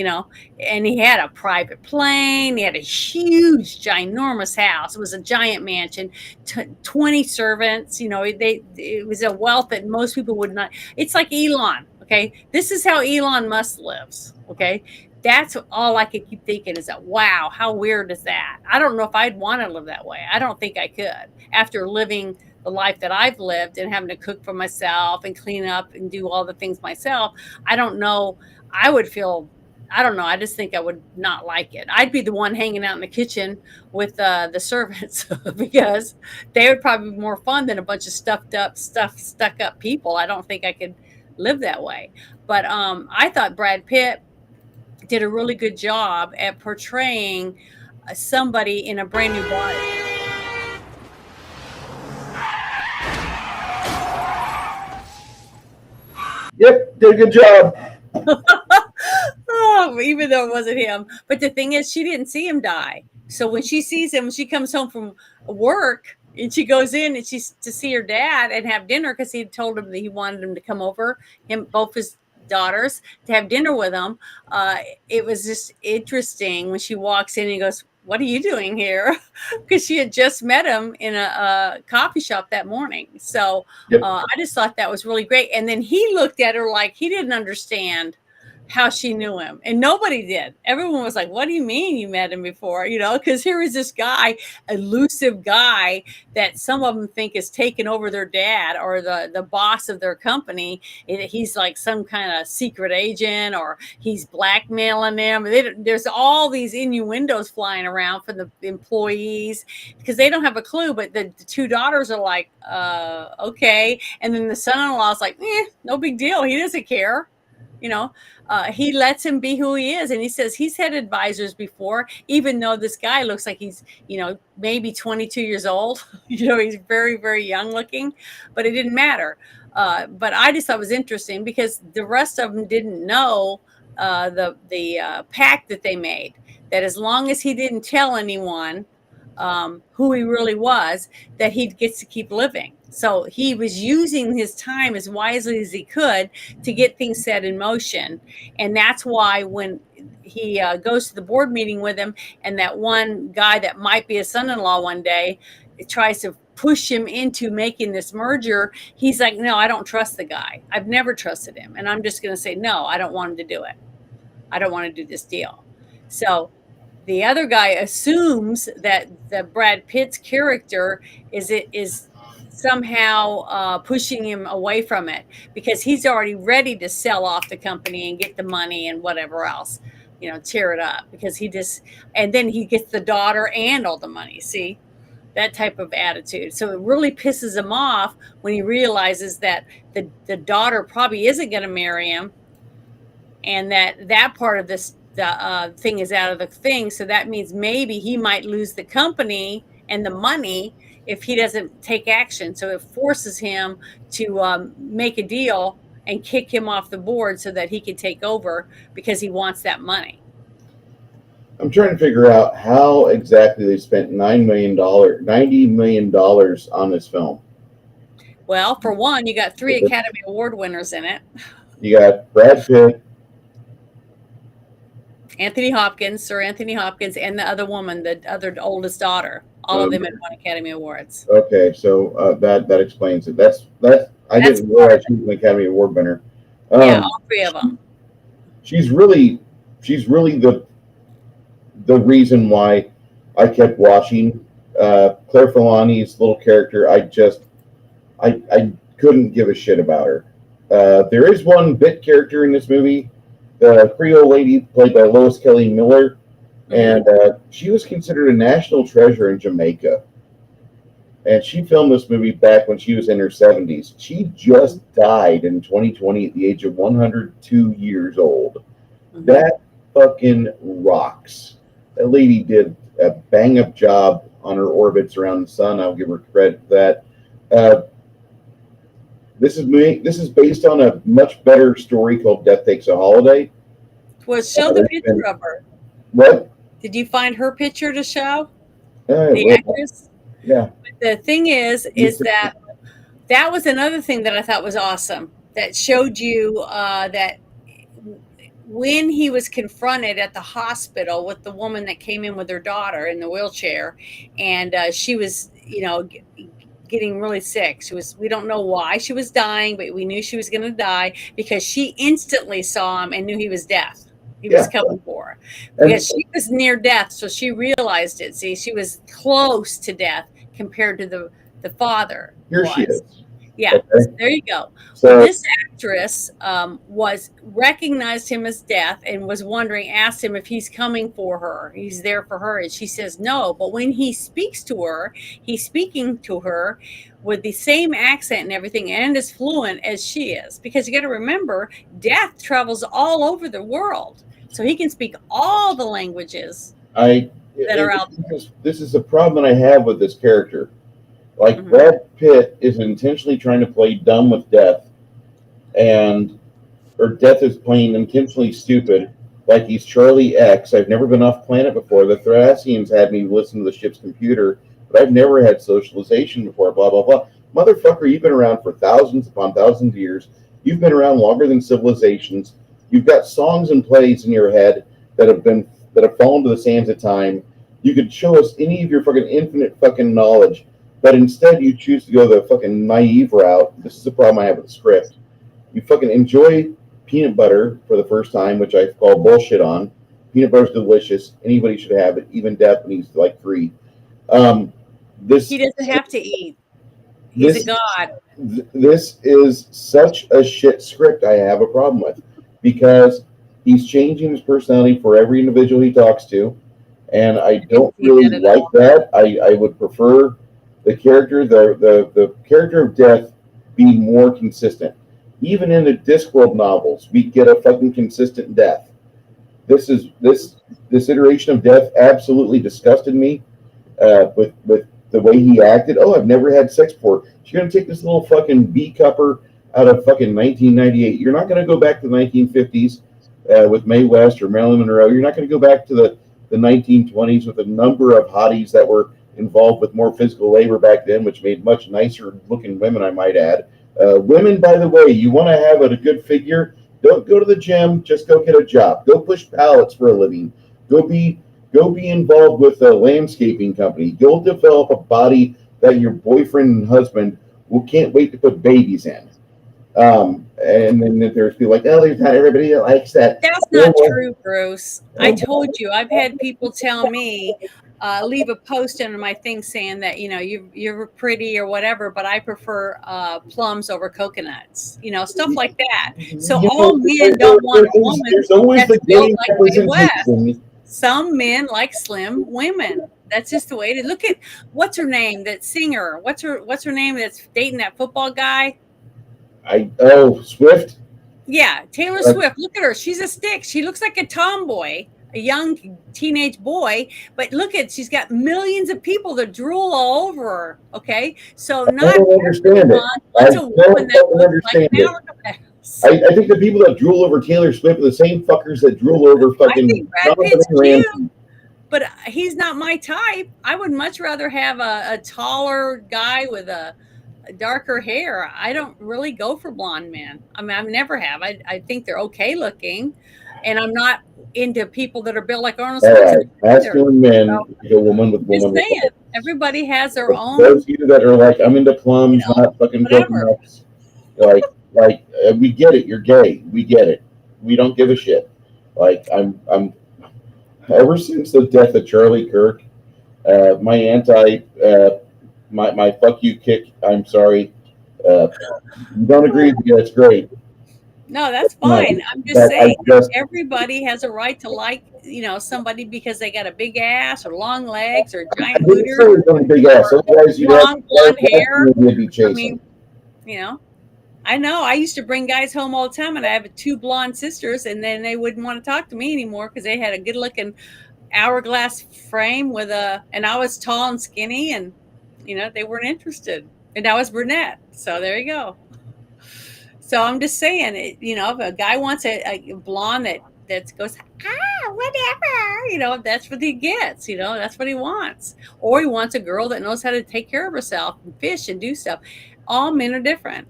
And he had a private plane. He had a huge, ginormous house. It was a giant mansion, 20 servants. It was a wealth that most people would not. It's like Elon. Okay. This is how Elon Musk lives. Okay. That's all I could keep thinking is that, wow, how weird is that? I don't know if I'd want to live that way. I don't think I could after living the life that I've lived and having to cook for myself and clean up and do all the things myself. I don't know. I would feel I don't know. I just think I would not like it. I'd be the one hanging out in the kitchen with the servants because they would probably be more fun than a bunch of stuck up people. I don't think I could live that way. But I thought Brad Pitt did a really good job at portraying somebody in a brand new body. Yep, did a good job. Oh, even though it wasn't him. But the thing is, she didn't see him die. So when she sees him, she comes home from work and she goes in and she's to see her dad and have dinner because he told him that he wanted him to come over, him, both his daughters, to have dinner with him. It was just interesting when she walks in and he goes, "What are you doing here?" Because she had just met him in a coffee shop that morning. So Yep. I just thought that was really great. And then he looked at her like he didn't understand how she knew him, and nobody did. Everyone was like, "What do you mean you met him before?" Because here is this guy, elusive guy that some of them think is taking over their dad or the boss of their company. He's like some kind of secret agent, or he's blackmailing them. There's all these innuendos flying around from the employees because they don't have a clue. But the two daughters are like, "Okay," and then the son-in-law is like, "No big deal. He doesn't care." you know he lets him be who he is, and he says he's had advisors before, even though this guy looks like he's maybe 22 years old. He's very, very young looking, but it didn't matter. But I just thought it was interesting because the rest of them didn't know the pact that they made, that as long as he didn't tell anyone who he really was, that he gets to keep living. So he was using his time as wisely as he could to get things set in motion. And that's why when he goes to the board meeting with him, and that one guy that might be a son-in-law one day tries to push him into making this merger, he's like, "No, I don't trust the guy. I've never trusted him. And I'm just going to say, no, I don't want him to do it. I don't want to do this deal." So the other guy assumes that the Brad Pitt's character is somehow pushing him away from it, because he's already ready to sell off the company and get the money and whatever else, tear it up, because and then he gets the daughter and all the money. See, that type of attitude. So it really pisses him off when he realizes that the daughter probably isn't going to marry him, and that part of this thing is out of the thing. So that means maybe he might lose the company and the money if he doesn't take action. So it forces him to make a deal and kick him off the board so that he can take over, because he wants that money. I'm trying to figure out how exactly they spent $90 million on this film. Well, for one, you got 3 Academy Award winners in it. You got Brad Pitt, Sir Anthony Hopkins, and the other woman, the other oldest daughter. All of them had won Academy Awards. Okay, so that explains it. I didn't realize she was an Academy Award winner. Yeah, all 3 of them. She's really the reason why I kept watching. Claire Filani's little character, I couldn't give a shit about her. There is one bit character in this movie, the Creole lady played by Lois Kelly Miller, and she was considered a national treasure in Jamaica. And she filmed this movie back when she was in her 70s. She just died in 2020 at the age of 102 years old. That fucking rocks. That lady did a bang-up job on her orbits around the sun. I'll give her credit for that. This is based on a much better story called Death Takes a Holiday. Well, show the picture of her. What? Did you find her picture to show? The actress? Yeah. But the thing is that was another thing that I thought was awesome. That showed you that when he was confronted at the hospital with the woman that came in with her daughter in the wheelchair, and she was, getting really sick. We don't know why she was dying, but we knew she was going to die because she instantly saw him and knew he was death. He was coming for her because she was near death. So she realized it. See, she was close to death compared to the father. Here she is. Yeah, okay. So there you go. So this actress recognized him as death and asked him if he's coming for her. He's there for her. And she says no. But when he speaks to her, he's speaking to her with the same accent and everything, and as fluent as she is. Because you got to remember, death travels all over the world. so he can speak all the languages I that are out this is a problem that I have with this character. there. Like Hmm. Brad Pitt is intentionally trying to play dumb with death, and or death is playing intentionally stupid, like he's Charlie X. I've never been off planet before. The Thracians had me listen to the ship's computer, but I've never had socialization before. Blah blah blah. Motherfucker, you've been around for thousands upon thousands of years. You've been around longer than civilizations. You've got songs and plays in your head that have fallen to the sands of time. You could show us any of your fucking infinite fucking knowledge, but instead you choose to go the fucking naive route. This is the problem I have with the script. You fucking enjoy peanut butter for the first time, which I call bullshit on. Peanut butter's delicious. Anybody should have it, even Death when he's like 3. This He doesn't have to eat. He's this a god. this is such a shit script. I have a problem with because he's changing his personality for every individual he talks to, and I don't See really that at like all. that. I would prefer the character the character of Death be more consistent. Even in the Discworld novels, we get a fucking consistent Death. This iteration of Death absolutely disgusted me with the way he acted. Oh, I've never had sex before. You're gonna take this little fucking B cupper out of fucking 1998. You're not gonna go back to the 1950s with Mae West or Marilyn Monroe. You're not gonna go back to the 1920s with a number of hotties that were involved with more physical labor back then, which made much nicer looking women, I might add. Women, by the way, you want to have a good figure, don't go to the gym, just go get a job. Go push pallets for a living. Go be involved with a landscaping company. Go develop a body that your boyfriend and husband can't wait to put babies in. And then there's people like, oh, there's not everybody that likes that. That's not true, Bruce. I told you. I've had people tell me, leave a post under my thing saying that you're pretty or whatever, but I prefer plums over coconuts. Stuff like that. So all men don't want a woman There's always that's the built gay like Mae West. representation. Some men like slim women. That's just the way it is. Look at what's her name? That singer. What's her name? That's dating that football guy. Swift. Yeah, Taylor Swift. Look at her. She's a stick. She looks like a tomboy, a young teenage boy. But she's got millions of people that drool all over her. Okay, so not don't understand it. wants a woman that looks like I think the people that drool over Taylor Swift are the same fuckers that drool over I fucking think Brad Jonathan Pitt's Ramsey. cute, but he's not my type. I would much rather have a taller guy with a darker hair. I don't really go for blonde men. I mean, I've never have. I think they're okay looking, and I'm not into people that are built like Arnold All Schwarzenegger. right, masculine men, So, a woman with just woman. saying, everybody has their own. Those of you that are like, I'm into plums, not fucking whatever. coconuts. We get it. You're gay. We get it. We don't give a shit. Like I'm. Ever since the death of Charlie Kirk, my my fuck you kick. I'm sorry. You don't agree with me. That's great. No, that's fine. I'm just But saying everybody has a right to like, somebody because they got a big ass or long legs or giant booter, big ass. Otherwise, you'd have long blonde hair. you'd be I chasing. mean, I know I used to bring guys home all the time, and I have 2 blonde sisters, and then they wouldn't want to talk to me anymore because they had a good looking hourglass frame and I was tall and skinny, and they weren't interested, and I was brunette. So there you go. So I'm just saying, if a guy wants a blonde that goes, whatever, that's what he gets, that's what he wants. Or he wants a girl that knows how to take care of herself and fish and do stuff. All men are different.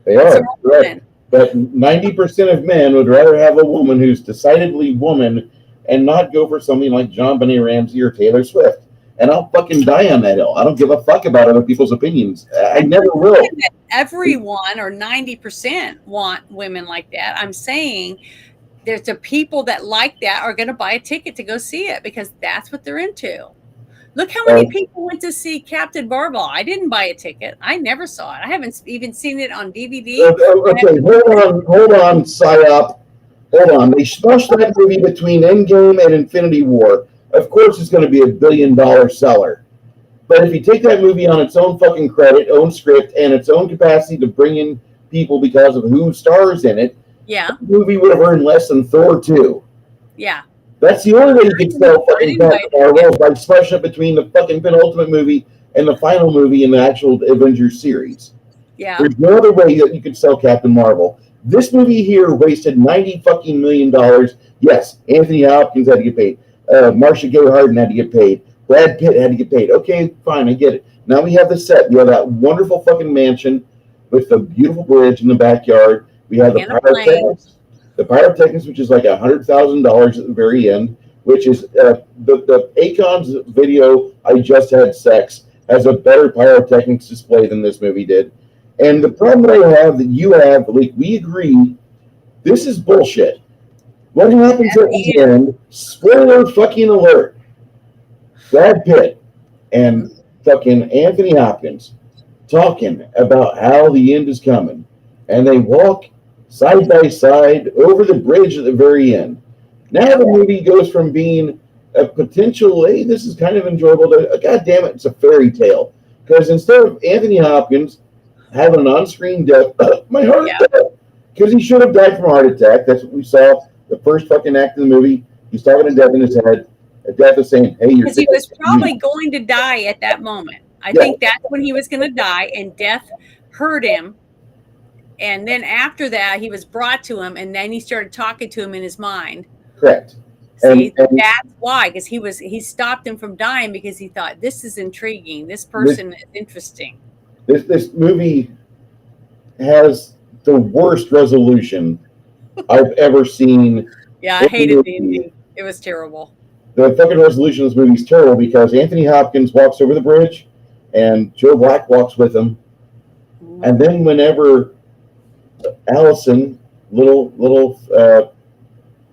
They are, right. But 90% of men would rather have a woman who's decidedly woman and not go for something like John Benet Ramsey or Taylor Swift. And I'll fucking die on that hill. I don't give a fuck about other people's opinions. I never will. Everyone or 90% want women like that. I'm saying there's the people that like that are going to buy a ticket to go see it because that's what they're into. Look how many people went to see Captain Barbell. I didn't buy a ticket. I never saw it. I haven't even seen it on DVD. Okay, hold on, PsyOp. Hold on. They smushed that movie between Endgame and Infinity War. Of course it's going to be $1 billion seller. But if you take that movie on its own fucking credit, own script, and its own capacity to bring in people because of who stars in it, yeah, the movie would have earned less than Thor 2. Yeah. That's the only way you can sell But fucking anyway, Captain Marvel is by splashing up between the fucking penultimate movie and the final movie in the actual Avengers series. yeah. There's no other way that you can sell Captain Marvel. This movie here wasted $90 fucking million. Yes, Anthony Hopkins had to get paid. Marcia Gay Harden had to get paid. Brad Pitt had to get paid. Okay, fine, I get it. Now we have the set. We have that wonderful fucking mansion with the beautiful bridge in the backyard. We have the And a plane. pyrotechnics. The pyrotechnics, which is like $100,000 at the very end, which is the Akon's video I Just Had Sex has a better pyrotechnics display than this movie did. And the problem that I have that you have, like we agree, this is bullshit. What happens at the end? Spoiler fucking alert. Brad Pitt and fucking Anthony Hopkins talking about how the end is coming. And they walk side by side over the bridge at the very end. Now the movie goes from being a potential, hey, this is kind of enjoyable, to, God damn it, it's a fairy tale. Because instead of Anthony Hopkins having an on-screen death, my heart died. Because he should have died from a heart attack. That's what we saw the first fucking act of the movie. He's talking to death in his head. Death is saying, hey, you're because he was probably going to die at that moment. I think that's when he was going to die, and death hurt him. And then after that, he was brought to him, and then he started talking to him in his mind. Correct. See, that's why, because he stopped him from dying because he thought, this is intriguing. This person is interesting. This movie has the worst resolution I've ever seen. Yeah, I hated the ending. It was terrible. The fucking resolution of this movie is terrible because Anthony Hopkins walks over the bridge and Joe Black walks with him. Mm-hmm. And then whenever Allison, little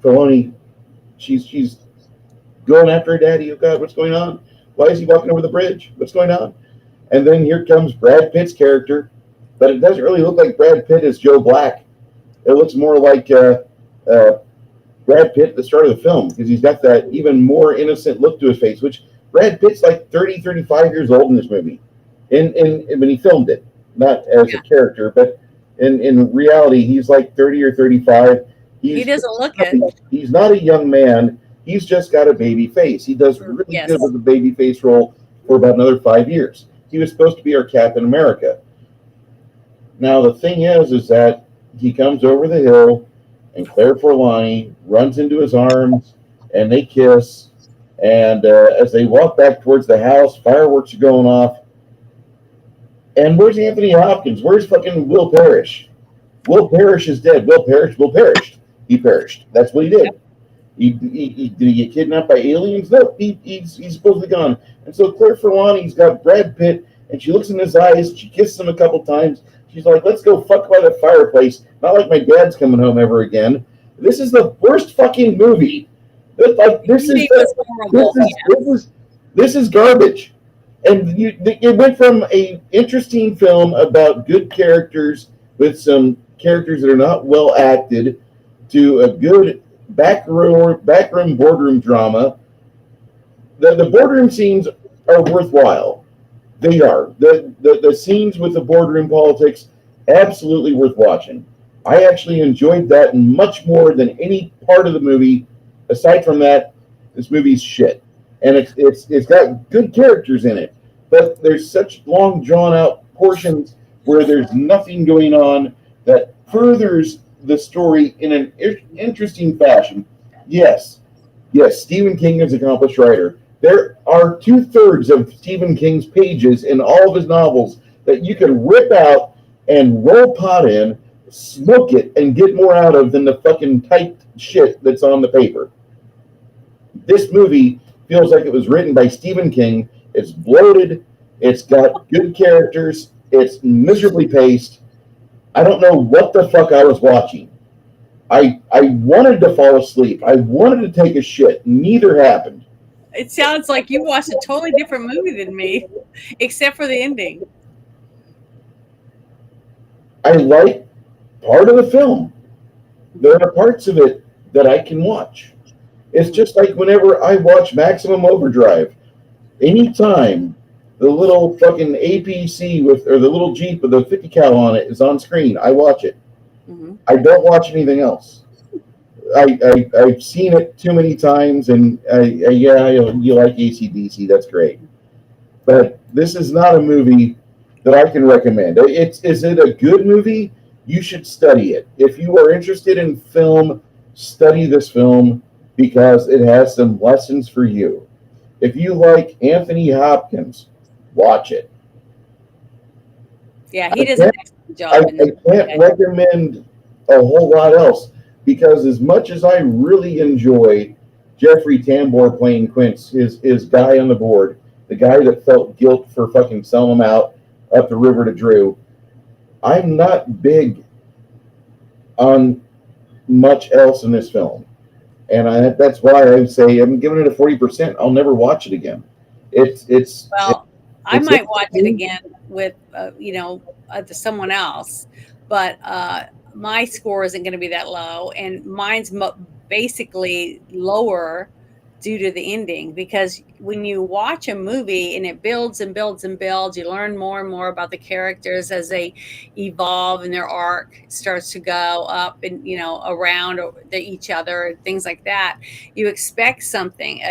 Filoni, she's going after her daddy. Oh God, what's going on? Why is he walking over the bridge? What's going on? And then here comes Brad Pitt's character, but it doesn't really look like Brad Pitt as Joe Black. It looks more like Brad Pitt at the start of the film because he's got that even more innocent look to his face, which Brad Pitt's like 30, 35 years old in this movie. In when he filmed it, not as a character, but in reality, he's like 30 or 35. He doesn't look it. He's not a young man. He's just got a baby face. He does really good with the baby face role for about another 5 years. He was supposed to be our Captain America. Now, the thing is that he comes over the hill, and Claire Forlani runs into his arms, and they kiss. And as they walk back towards the house, fireworks are going off. And where's Anthony Hopkins? Where's fucking Will Parrish? Will Parrish is dead. Will perished. He perished. That's what he did. Did he get kidnapped by aliens? No, he's supposed to be gone. And so Claire Forlani's got Brad Pitt, and she looks in his eyes. She kisses him a couple times. She's like, let's go fuck by the fireplace. Not like my dad's coming home ever again. This is the worst fucking movie. This is garbage. And it went from a interesting film about good characters with some characters that are not well acted to a good backroom boardroom drama. The boardroom scenes are worthwhile. They are. The scenes with the boardroom politics, absolutely worth watching. I actually enjoyed that much more than any part of the movie. Aside from that, this movie's shit. And it's got good characters in it. But there's such long, drawn-out portions where there's nothing going on that furthers the story in an interesting fashion. Yes, Stephen King is an accomplished writer. There are 2/3 of Stephen King's pages in all of his novels that you can rip out and roll pot in, smoke it, and get more out of than the fucking typed shit that's on the paper. This movie feels like it was written by Stephen King. It's bloated. It's got good characters. It's miserably paced. I don't know what the fuck I was watching. I wanted to fall asleep. I wanted to take a shit. Neither happened. It sounds like you watched a totally different movie than me, except for the ending. I like part of the film. There are parts of it that I can watch. It's just like whenever I watch Maximum Overdrive. Anytime the little fucking APC or the little Jeep with the 50 cal on it is on screen, I watch it. Mm-hmm. I don't watch anything else. I've seen it too many times, and yeah, you like ACDC, that's great. But this is not a movie that I can recommend. Is it a good movie? You should study it. If you are interested in film, study this film because it has some lessons for you. If you like Anthony Hopkins, watch it. Yeah, I he does an can't, excellent job in I this. can't recommend a whole lot else because as much as I really enjoy Jeffrey Tambor playing Quince, his guy on the board, the guy that felt guilt for fucking selling him out up the river to Drew, I'm not big on much else in this film, and that's why I say I'm giving it a 40%. I'll never watch it again. Well, I It's might watch it interesting. again with, someone else, but my score isn't going to be that low, and mine's basically lower due to the ending because when you watch a movie and it builds and builds and builds, you learn more and more about the characters as they evolve and their arc starts to go up and around each other and things like that. You expect something,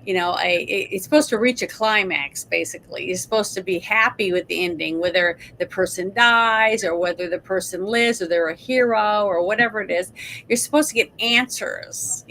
it's supposed to reach a climax. Basically, you're supposed to be happy with the ending, whether the person dies or whether the person lives or they're a hero or whatever it is. You're supposed to get answers,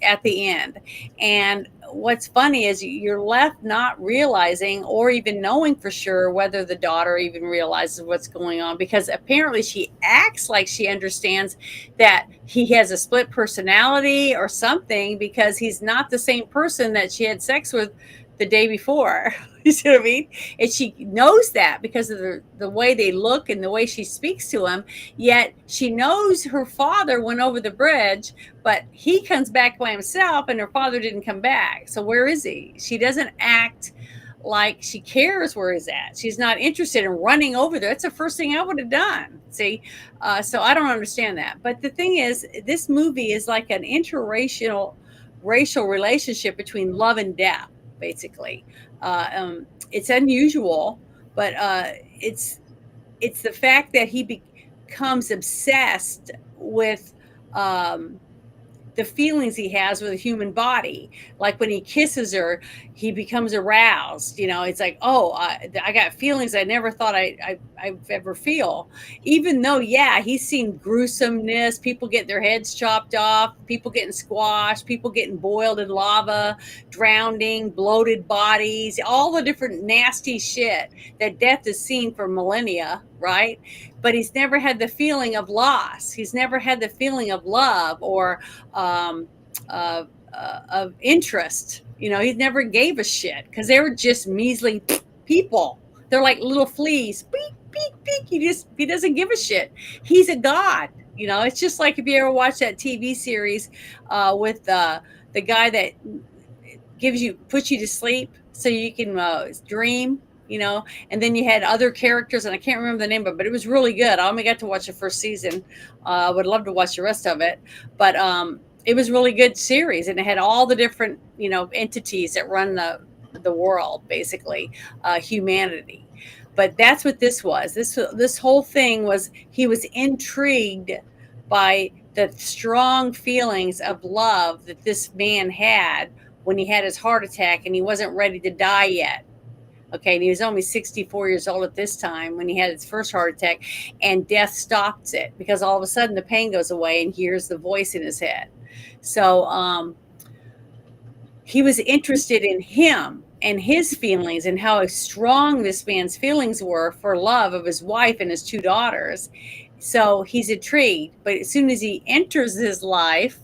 at the end. And what's funny is you're left not realizing or even knowing for sure whether the daughter even realizes what's going on, because apparently she acts like she understands that he has a split personality or something, because he's not the same person that she had sex with the day before. You see what I mean? And she knows that because of the way they look and the way she speaks to him. Yet she knows her father went over the bridge, but he comes back by himself and her father didn't come back. So where is he? She doesn't act like she cares where he's at. She's not interested in running over there. That's the first thing I would have done. See, so I don't understand that. But the thing is, this movie is like an interracial racial relationship between love and death, basically. It's unusual, but it's the fact that he becomes obsessed with um, the feelings he has with a human body. Like when he kisses her, he becomes aroused. It's like, oh, I got feelings I never thought I'd ever feel. Even though, yeah, he's seen gruesomeness, people get their heads chopped off, people getting squashed, people getting boiled in lava, drowning, bloated bodies, all the different nasty shit that death has seen for millennia, right? But he's never had the feeling of loss. He's never had the feeling of love or um, of interest. He never gave a shit because they were just measly people. They're like little fleas. Beep, beep, beep. He doesn't give a shit. He's a god. It's just like if you ever watch that TV series with the guy that puts you to sleep so you can dream. And then you had other characters, and I can't remember the name of it, but it was really good. I only got to watch the first season. I would love to watch the rest of it, but it was a really good series, and it had all the different entities that run the world, basically humanity. But that's what this was. This whole thing was, he was intrigued by the strong feelings of love that this man had when he had his heart attack and he wasn't ready to die yet. Okay, and he was only 64 years old at this time when he had his first heart attack, and death stops it because all of a sudden the pain goes away and he hears the voice in his head. So he was interested in him and his feelings and how strong this man's feelings were for love of his wife and his two daughters. So he's intrigued, but as soon as he enters his life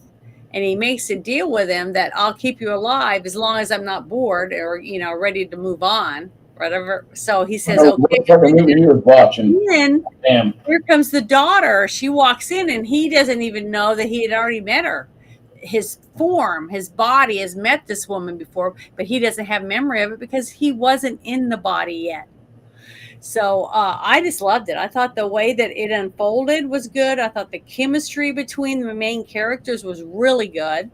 and he makes a deal with him that I'll keep you alive as long as I'm not bored or ready to move on, whatever. So he says, okay. What fucking movie he was watching? Then Damn. here comes the daughter. She walks in and he doesn't even know that he had already met her. His form, his body has met this woman before, but he doesn't have memory of it because he wasn't in the body yet. So I just loved it. I thought the way that it unfolded was good. I thought the chemistry between the main characters was really good.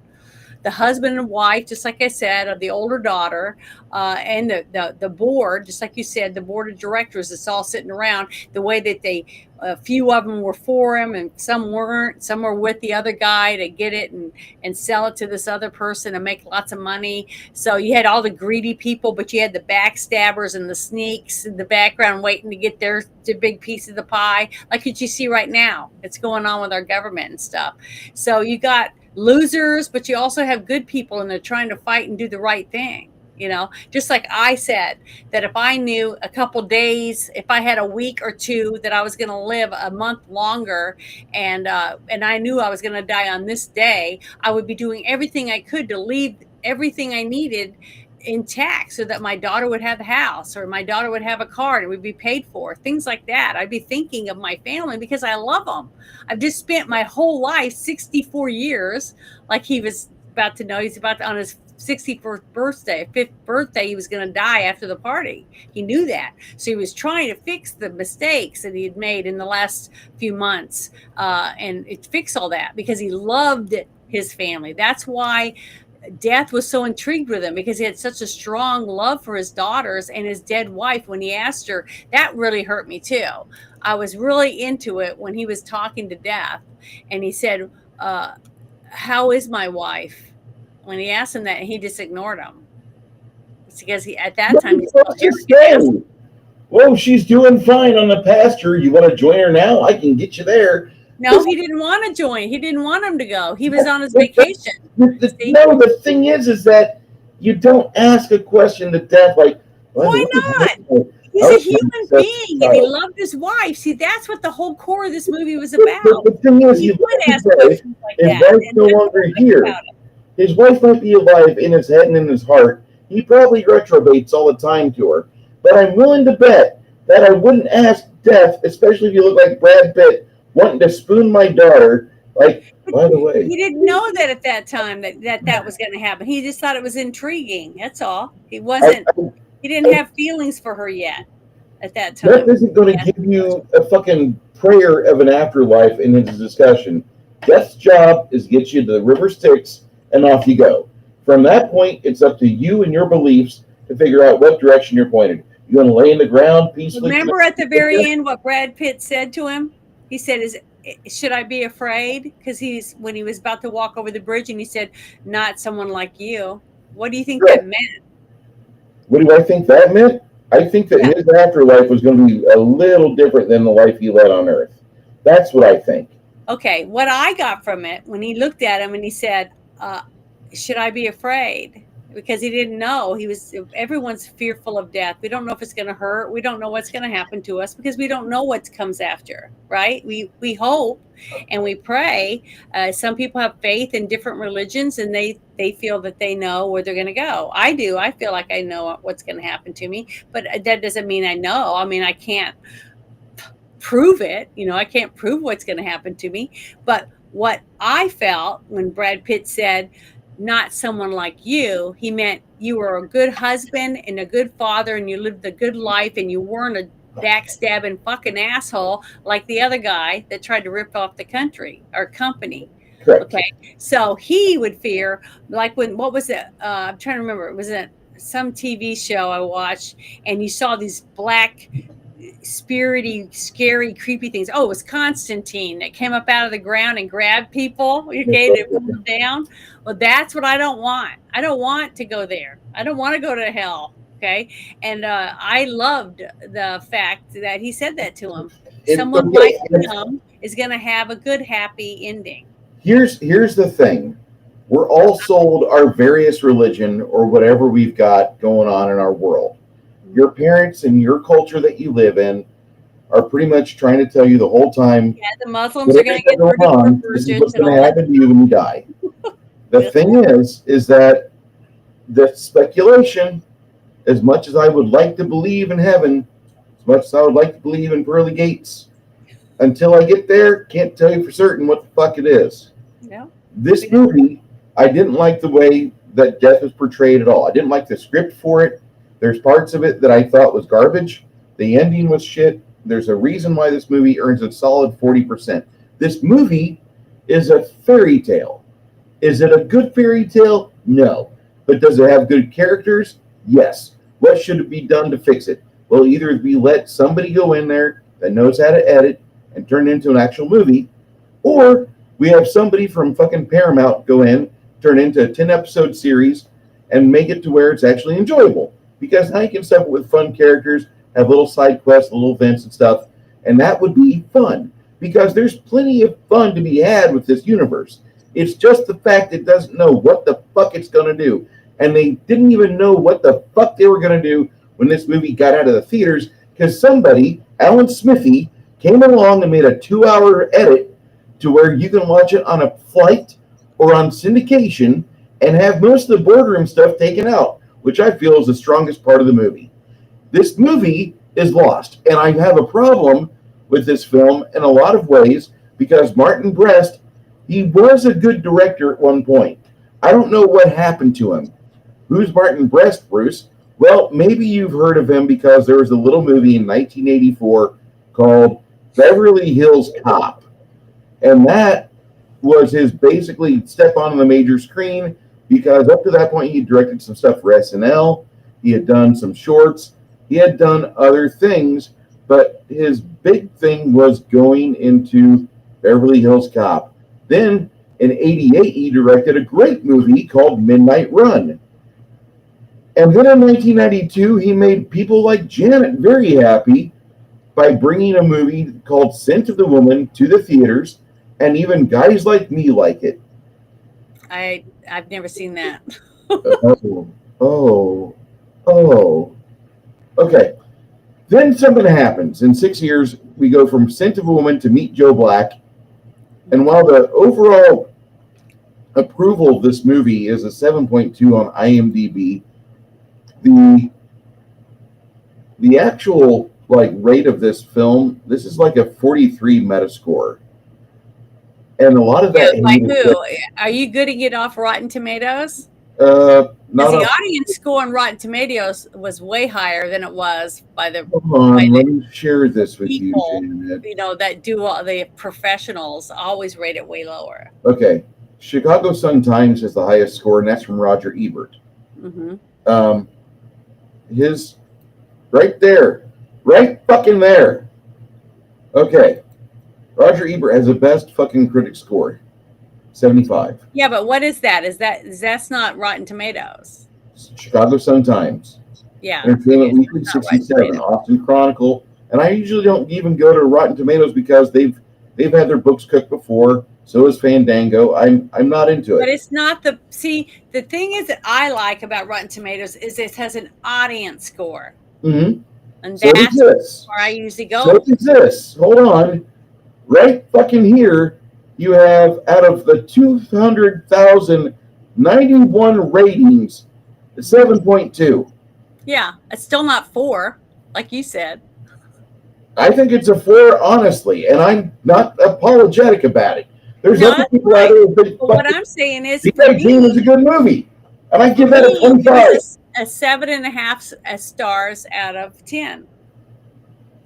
the husband and wife, just like I said, of the older daughter, and the board, just like you said, the board of directors that's all sitting around, the way that a few of them were for him and some weren't. Some were with the other guy to get it and sell it to this other person and make lots of money. So you had all the greedy people, but you had the backstabbers and the sneaks in the background waiting to get their big piece of the pie, like what you see right now. It's going on with our government and stuff. So you got losers, but you also have good people, and they're trying to fight and do the right thing. Just like I said, that if I knew a couple days, if I had a week or two that I was going to live a month longer, and I knew I was going to die on this day, I would be doing everything I could to leave everything I needed intact so that my daughter would have a house or my daughter would have a car and it would be paid for, things like that. I'd be thinking of my family because I love them. I've just spent my whole life, 64 years, like he was about to know, he's about to, on his 64th birthday, 5th birthday, he was going to die after the party. He knew that. So he was trying to fix the mistakes that he had made in the last few months, and fix all that because he loved his family. That's why death was so intrigued with him, because he had such a strong love for his daughters and his dead wife. When he asked her, that really hurt me too. I was really into it when he was talking to Death and he said, how is my wife? When he asked him that, he just ignored him. It's because he, at that time, whoa, she's doing fine on the pasture. You want to join her now? I can get you there. No, he didn't want to join. He didn't want him to go. He was on his vacation. No, the thing is that you don't ask a question to Death like, why not? He's a human being, and he loved his wife. See, that's what the whole core of this movie was about. The thing is, he would ask questions like that. His wife's no longer here. His wife might be alive in his head and in his heart. He probably retrobates all the time to her. But I'm willing to bet that I wouldn't ask Death, especially if you look like Brad Pitt, wanting to spoon my daughter. Like, by the way, he didn't know that at that time that was going to happen. He just thought it was intriguing. That's all. He wasn't. He didn't have feelings for her yet at that time. Death isn't going to give you a fucking prayer of an afterlife in his discussion. Death's job is get you to the river Styx, and off you go. From that point, it's up to you and your beliefs to figure out what direction you're pointed. You're going to lay in the ground peacefully. Remember at the very end what Brad Pitt said to him? He said, should I be afraid? Because when he was about to walk over the bridge, and he said, not someone like you. What do you think that meant? What do I think that meant? I think that his afterlife was going to be a little different than the life he led on Earth. That's what I think. Okay, what I got from it, when he looked at him and he said, should I be afraid? Because he didn't know. Everyone's fearful of death. We don't know if it's going to hurt. We don't know what's going to happen to us because we don't know what comes after, right? We hope and we pray. Some people have faith in different religions, and they feel that they know where they're going to go. I do. I feel like I know what's going to happen to me, but that doesn't mean I know. I mean, I can't prove it. I can't prove what's going to happen to me. But what I felt when Brad Pitt said, not someone like you, he meant you were a good husband and a good father, and you lived a good life, and you weren't a backstabbing fucking asshole like the other guy that tried to rip off the country or company. Correct. Okay, so he would fear, like what was it? I'm trying to remember. It was some TV show I watched, and you saw these black, spirity, scary, creepy things. Oh, it was Constantine that came up out of the ground and grabbed people. Okay, to pull them down. Well, that's what I don't want. I don't want to go there. I don't want to go to hell. Okay, and I loved the fact that he said that to him. Someone like him is going to have a good, happy ending. Here's the thing. We're all sold our various religion or whatever we've got going on in our world. Your parents and your culture that you live in are pretty much trying to tell you the whole time. Yeah, the Muslims are going to get rid of this is what's going to happen to you when you die. The thing is that the speculation, as much as I would like to believe in heaven, as much as I would like to believe in pearly gates, until I get there, can't tell you for certain what the fuck it is. No. This movie, I didn't like the way that death was portrayed at all. I didn't like the script for it. There's parts of it that I thought was garbage. The ending was shit. There's a reason why this movie earns a solid 40%. This movie is a fairy tale. Is it a good fairy tale? No. But does it have good characters? Yes. What should it be done to fix it? Well, either we let somebody go in there that knows how to edit and turn it into an actual movie, or we have somebody from fucking Paramount go in, turn it into a 10-episode series, and make it to where it's actually enjoyable. Because now you can stuff it with fun characters, have little side quests, little events and stuff, and that would be fun. Because there's plenty of fun to be had with this universe. It's just the fact it doesn't know what the fuck it's going to do. And they didn't even know what the fuck they were going to do when this movie got out of the theaters, because somebody, Alan Smithy, came along and made a 2-hour edit to where you can watch it on a flight or on syndication and have most of the boardroom stuff taken out, which I feel is the strongest part of the movie. This movie is lost, and I have a problem with this film in a lot of ways because Martin Brest, he was a good director at one point. I don't know what happened to him. Who's Martin Brest, Bruce? Well, maybe you've heard of him because there was a little movie in 1984 called Beverly Hills Cop. And that was his basically step onto the major screen because up to that point he directed some stuff for SNL. He had done some shorts. He had done other things, but his big thing was going into Beverly Hills Cop. Then in 88, he directed a great movie called Midnight Run. And then in 1992, he made people like Janet very happy by bringing a movie called Scent of the Woman to the theaters, and even guys like me like it. I've never seen that. Oh. Okay. Then something happens. In 6 years, we go from Scent of a Woman to Meet Joe Black. And while the overall approval of this movie is a 7.2 on IMDb, the actual rate of this film, this is like a 43 Metascore. And a lot of that. Like who? Are you getting it off Rotten Tomatoes? Not the audience score on Rotten Tomatoes was way higher than it was by the. Let me share this with people, you, Janet. You know, that do all the professionals always rate it way lower. Okay, Chicago Sun-Times has the highest score, and that's from Roger Ebert. Mm-hmm. His right there, right fucking there. Okay. Roger Ebert has the best fucking critic score, 75. Yeah, but what is that? That's not Rotten Tomatoes? Chicago Sun-Times. Yeah. Entertainment Weekly, 67. Austin Chronicle, and I usually don't even go to Rotten Tomatoes because they've had their books cooked before. So is Fandango. I'm not into it. But it's not the thing is that I like about Rotten Tomatoes is it has an audience score. Mm-hmm. And so that's where I usually go. So it exists. Hold on. Right fucking here, you have out of the 200,091 ratings, 7.2. Yeah, it's still not 4, like you said. I think it's a 4, honestly, and I'm not apologetic about it. There's other people out there. But what I'm saying is, Boardroom is a good movie, and I give that a 25. A 7.5 stars out of 10.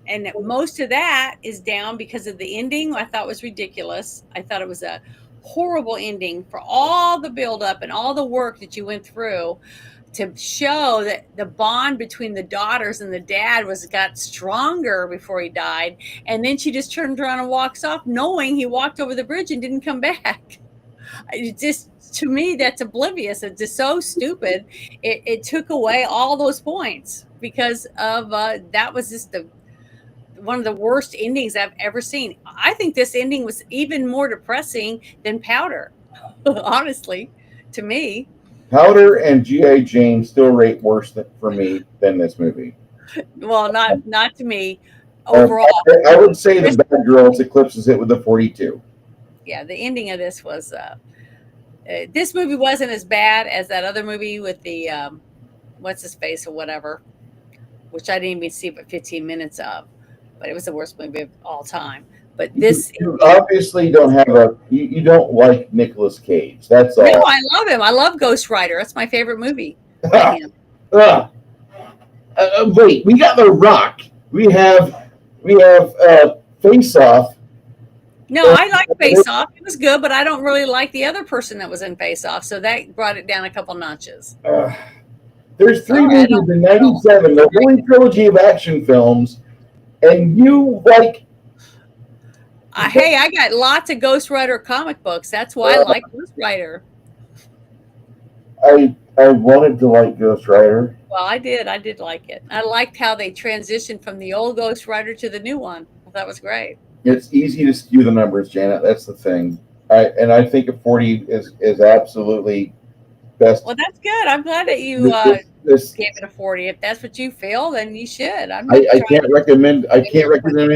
And most of that is down because of the ending. I thought was ridiculous. I thought it was a horrible ending for all the buildup and all the work that you went through to show that the bond between the daughters and the dad got stronger before he died. And then she just turns around and walks off, knowing he walked over the bridge and didn't come back. It just, to me, that's oblivious. It's just so stupid. It took away all those points because of that was just one of the worst endings I've ever seen. I think this ending was even more depressing than Powder, honestly, to me. Powder and G.I. Jane still rate worse for me than this movie. Well, not to me. Overall, I would say the Bad Girls eclipses it with a 42. Yeah, the ending of this was. This movie wasn't as bad as that other movie with the what's his face or whatever, which I didn't even see but 15 minutes of. But it was the worst movie of all time. But this, you obviously don't have you don't like Nicolas Cage. That's all. No, I love him. I love Ghost Rider. That's my favorite movie. Wait, we got The Rock. We have Face Off. No, I like Face Off. It was good, but I don't really like the other person that was in Face Off, so that brought it down a couple notches. There's three Sorry, movies in '97, the holy trilogy of action films, and you like. Hey, I got lots of Ghost Rider comic books. That's why I like Ghost Rider. I wanted to like Ghost Rider. Well, I did like it. I liked how they transitioned from the old Ghost Rider to the new one. That was great. It's easy to skew the numbers, Janet. That's the thing. I think a 40 is absolutely best. Well, that's good. I'm glad that you gave it a 40. If that's what you feel, then you should. I can't recommend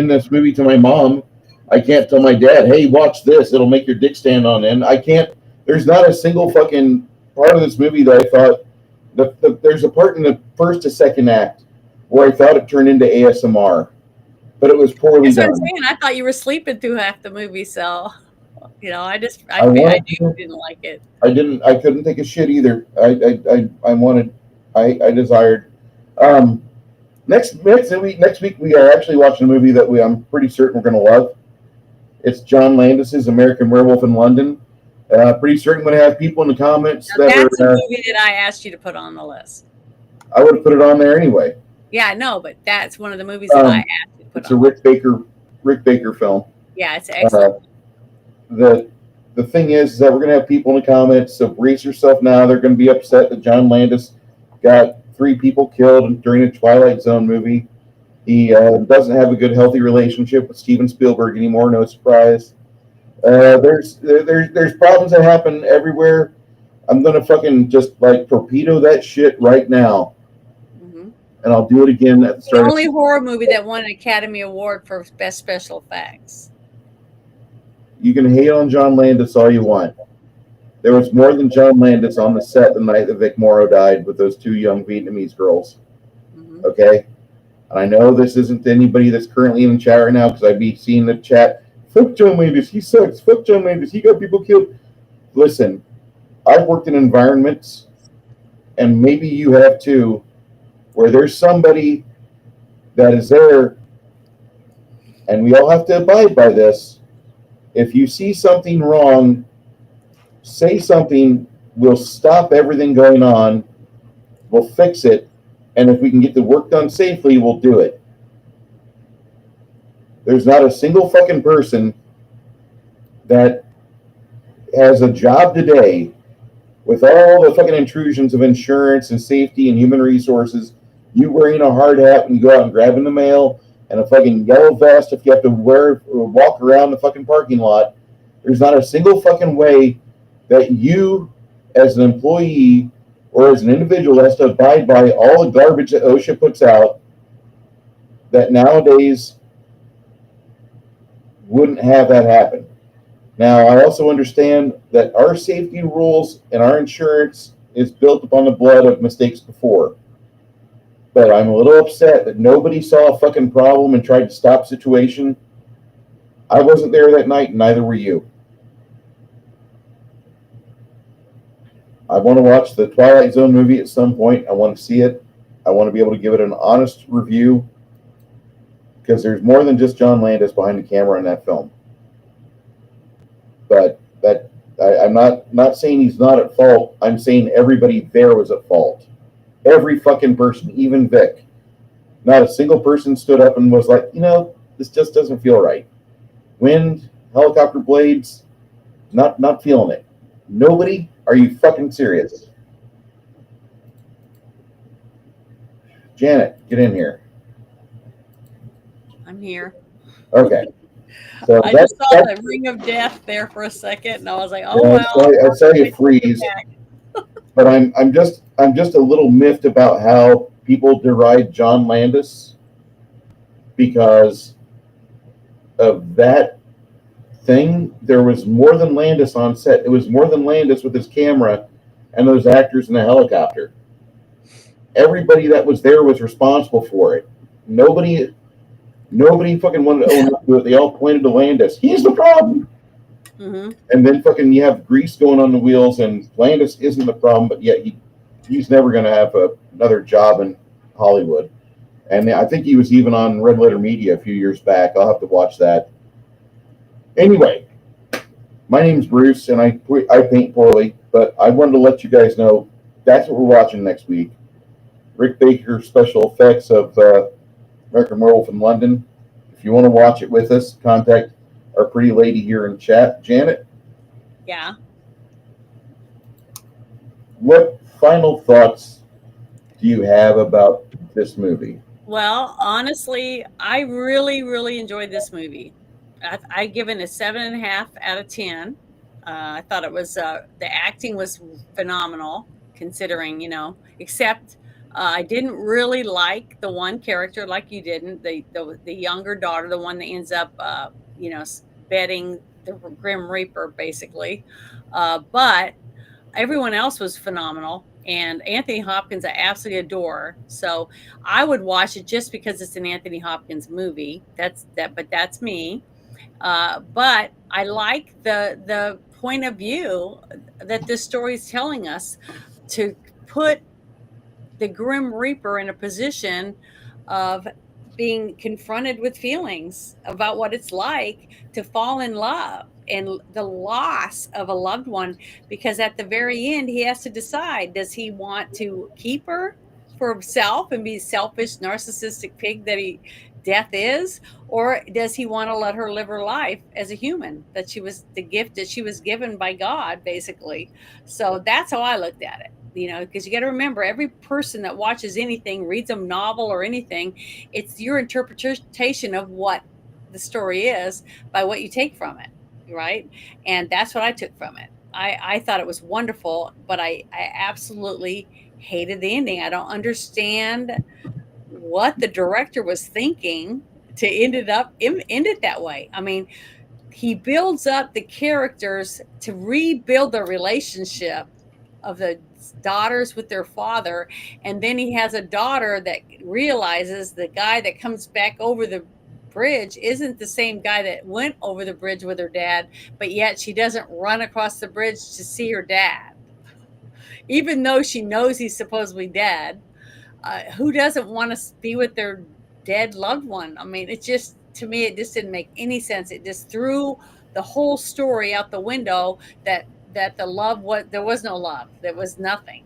this movie to my mom. I can't tell my dad, hey, watch this. It'll make your dick stand on end. I can't. There's not a single fucking part of this movie that I thought. There's a part in the first to second act where I thought it turned into ASMR, but it was poorly That's what done. I'm saying. I thought you were sleeping through half the movie, so I knew you didn't like it. I couldn't take a shit either. I desired. Next week we are actually watching a movie that I'm pretty certain we're going to love. It's John Landis's American Werewolf in London. Pretty certain I'm going to have people in the comments that's a movie that I asked you to put on the list. I would have put it on there anyway. Yeah, I know, but that's one of the movies that I asked you to put on. It's a Rick Baker film. Yeah, it's excellent. The thing is that we're going to have people in the comments, so brace yourself now. They're going to be upset that John Landis got 3 people killed during a Twilight Zone movie. He doesn't have a good, healthy relationship with Steven Spielberg anymore. No surprise. There's problems that happen everywhere. I'm gonna fucking just like torpedo that shit right now, and I'll do it again at the start. The only horror movie that won an Academy Award for Best Special Effects. You can hate on John Landis all you want. There was more than John Landis on the set the night that Vic Morrow died with those 2 young Vietnamese girls. Okay? And I know this isn't anybody that's currently in the chat right now because I'd be seeing the chat. Fuck John Landis, he sucks. Fuck John Landis, he got people killed. Listen, I've worked in environments, and maybe you have too, where there's somebody that is there, and we all have to abide by this. If you see something wrong, say something. We'll stop everything going on. We'll fix it. And if we can get the work done safely, we'll do it. There's not a single fucking person that has a job today with all the fucking intrusions of insurance and safety and human resources. You wearing a hard hat when you go out and grabbing the mail, and a fucking yellow vest if you have to walk around the fucking parking lot. There's not a single fucking way that you, as an employee or as an individual, has to abide by all the garbage that OSHA puts out that nowadays wouldn't have that happen. Now, I also understand that our safety rules and our insurance is built upon the blood of mistakes before. But I'm a little upset that nobody saw a fucking problem and tried to stop the situation. I wasn't there that night, and neither were you. I want to watch the Twilight Zone movie at some point. I want to see it. I want to be able to give it an honest review, because there's more than just John Landis behind the camera in that film. But I'm not saying he's not at fault. I'm saying everybody there was at fault. Every fucking person, even Vic. Not a single person stood up and was like, this just doesn't feel right. Wind, helicopter blades, not feeling it. Nobody? Are you fucking serious? Janet, get in here. I'm here. Okay. So I just saw the ring of death there for a second, and I was like, "Oh well." I saw you freeze. But I'm just a little miffed about how people deride John Landis because of that thing. There was more than Landis on set. It was more than Landis with his camera and those actors in the helicopter. Everybody that was there was responsible for it. Nobody fucking wanted to own up to it. They all pointed to Landis. He's the problem. And then fucking you have grease going on the wheels, and Landis isn't the problem, but yet he's never going to have another job in Hollywood. And I think he was even on Red Letter Media a few years back. I'll have to watch that. Anyway, my name's Bruce, and I paint poorly, but I wanted to let you guys know that's what we're watching next week. Rick Baker special effects of American Werewolf in London. If you want to watch it with us, contact our pretty lady here in chat, Janet. Yeah. What final thoughts do you have about this movie? Well, honestly, I really, really enjoyed this movie. I give it a 7.5 out of 10. I thought it was the acting was phenomenal, considering except I didn't really like the one character like you didn't the younger daughter, the one that ends up betting the Grim Reaper basically, but everyone else was phenomenal. And Anthony Hopkins, I absolutely adore. So I would watch it just because it's an Anthony Hopkins movie. But that's me. But I like the point of view that this story is telling us, to put the Grim Reaper in a position of being confronted with feelings about what it's like to fall in love and the loss of a loved one, because at the very end he has to decide, does he want to keep her for himself and be selfish narcissistic pig that he death is, or does he want to let her live her life as a human, that she was the gift that she was given by God basically. So that's how I looked at it, because you got to remember, every person that watches anything, reads a novel or anything, it's your interpretation of what the story is by what you take from it, right? And that's what I took from it. I thought it was wonderful, but I absolutely hated the ending. I don't understand what the director was thinking to end it that way. I mean, he builds up the characters to rebuild the relationship of the daughters with their father, and then he has a daughter that realizes the guy that comes back over the bridge isn't the same guy that went over the bridge with her dad, but yet she doesn't run across the bridge to see her dad, even though she knows he's supposedly dead. Who doesn't want to be with their dead loved one? I mean, it just, to me, it just didn't make any sense. It just threw the whole story out the window. That the love, what, there was no love. There was nothing.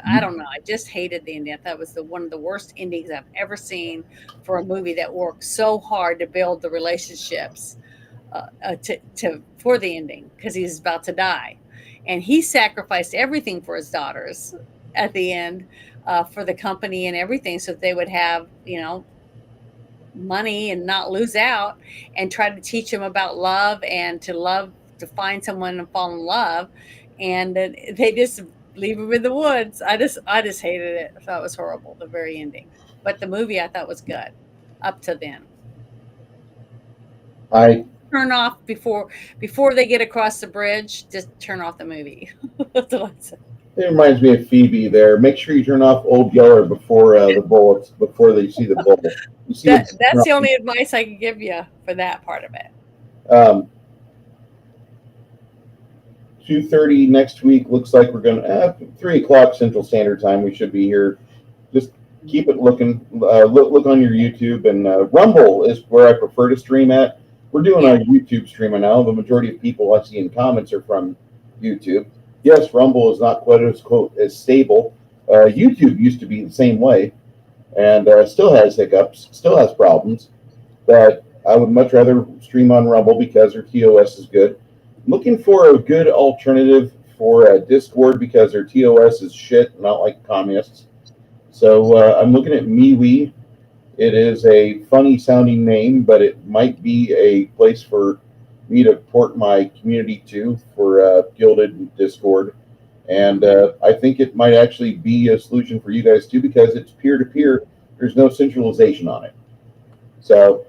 I don't know. I just hated the ending. I thought it was one of the worst endings I've ever seen for a movie that worked so hard to build the relationships, for the ending, because he's about to die, and he sacrificed everything for his daughters at the end, for the company and everything, so that they would have money and not lose out, and try to teach them about love, and to find someone and fall in love, and then they just leave him in the woods. I just hated it. I thought it was horrible, the very ending. But the movie I thought was good up to then. I Turn off before they get across the bridge. Just turn off the movie. That's what I said. It reminds me of Phoebe there. Make sure you turn off Old Yeller before the bullets, before they see the bullet. You see That's them. the only advice I can give you for that part of it. 2:30 next week. Looks like we're going to 3 o'clock Central Standard Time. We should be here. Just keep it looking. Look on your YouTube, and Rumble is where I prefer to stream at. We're doing a YouTube streaming now. The majority of people I see in comments are from YouTube. Yes, Rumble is not quite as stable. YouTube used to be the same way, and still has hiccups, still has problems. But I would much rather stream on Rumble because their TOS is good. Looking for a good alternative for Discord because their TOS is shit, not like communists. So I'm looking at MeWe. It is a funny sounding name, but it might be a place for me to port my community to for Gilded Discord. And I think it might actually be a solution for you guys too, because it's peer to peer. There's no centralization on it. So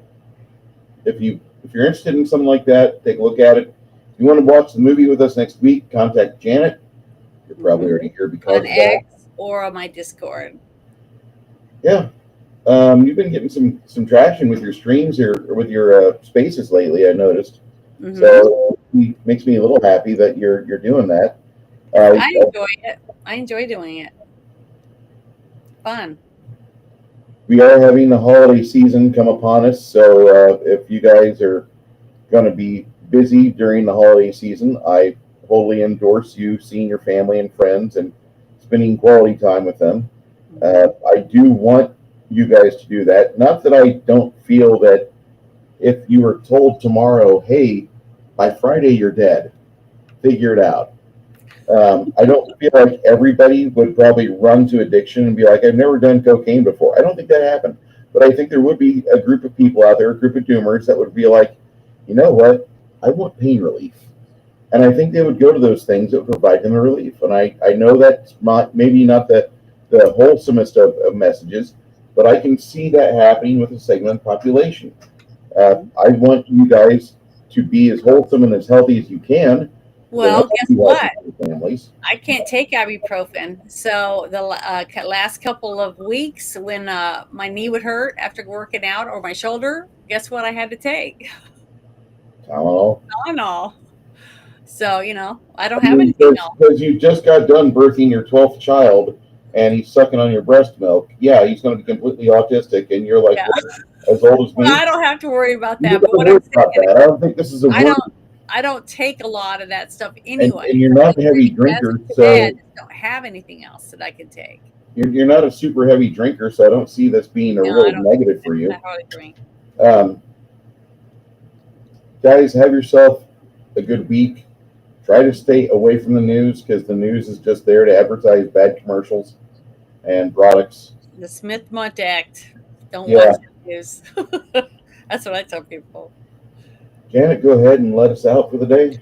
if you're interested in something like that, take a look at it. If you want to watch the movie with us next week, contact Janet. You're probably already here because on X or on my Discord. Yeah. You've been getting some traction with your streams here, or with your spaces lately, I noticed. Mm-hmm. So it makes me a little happy that you're doing that. I enjoy it. I enjoy doing it. Fun. We are having the holiday season come upon us, so if you guys are going to be busy during the holiday season, I wholly endorse you seeing your family and friends and spending quality time with them. I do want you guys to do that. Not that I don't feel that if you were told tomorrow, hey, by Friday you're dead, figure it out. I don't feel like everybody would probably run to addiction and be like, I've never done cocaine before. I don't think that happened. But I think there would be a group of people out there, a group of doomers that would be like, you know what? I want pain relief. And I think they would go to those things that would provide them a relief. And I know that's not, maybe not the wholesomest of messages, but I can see that happening with a segment of the population. I want you guys to be as wholesome and as healthy as you can to Well, help guess you help what? your families. I can't take ibuprofen. So the last couple of weeks, when my knee would hurt after working out or my shoulder, guess what I had to take? Tylenol. Tylenol. So I don't I have mean, anything else. because you just got done birthing your 12th child and he's sucking on your breast milk. Yeah, he's going to be completely autistic, and you're like, Yeah. what, as old as Well, me? I don't have to worry about You that. don't But what I'm worry about saying is, that. I don't think this is a I worry. don't. I don't take a lot of that stuff And anyway. you're So not a heavy as drinker, of today, I so just don't have anything else that I can take. you're not a super heavy drinker, so I don't see this being a No, I real don't. negative for you. I hardly drink. Um, guys, have yourself a good week. Try to stay away from the news because the news is just there to advertise bad commercials and products. The Smith-Mundt Act. Don't watch Yeah, the news. That's what I tell people. Janet, go ahead and let us out for the day.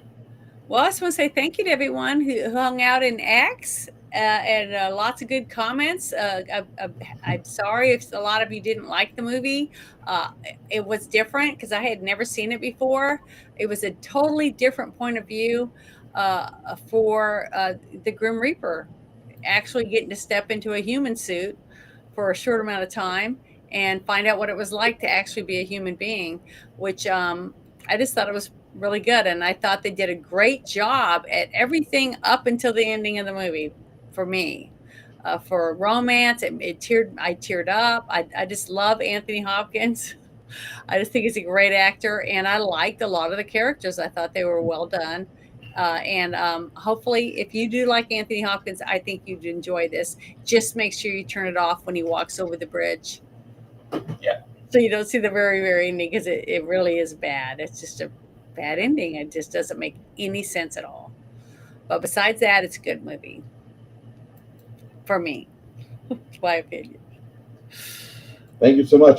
Well, I just want to say thank you to everyone who hung out in X, and lots of good comments. I'm sorry if a lot of you didn't like the movie. Uh, it was different because I had never seen it before. It was a totally different point of view for the Grim Reaper, actually getting to step into a human suit for a short amount of time and find out what it was like to actually be a human being, which I just thought it was really good. And I thought they did a great job at everything up until the ending of the movie for me. For romance, I teared up. I just love Anthony Hopkins. I just think he's a great actor, and I liked a lot of the characters. I thought they were well done. And hopefully, if you do like Anthony Hopkins, I think you'd enjoy this. Just make sure you turn it off when he walks over the bridge. Yeah. So you don't see the very, very ending because it really is bad. It's just a bad ending. It just doesn't make any sense at all. But besides that, it's a good movie for me. It's my opinion. Thank you so much.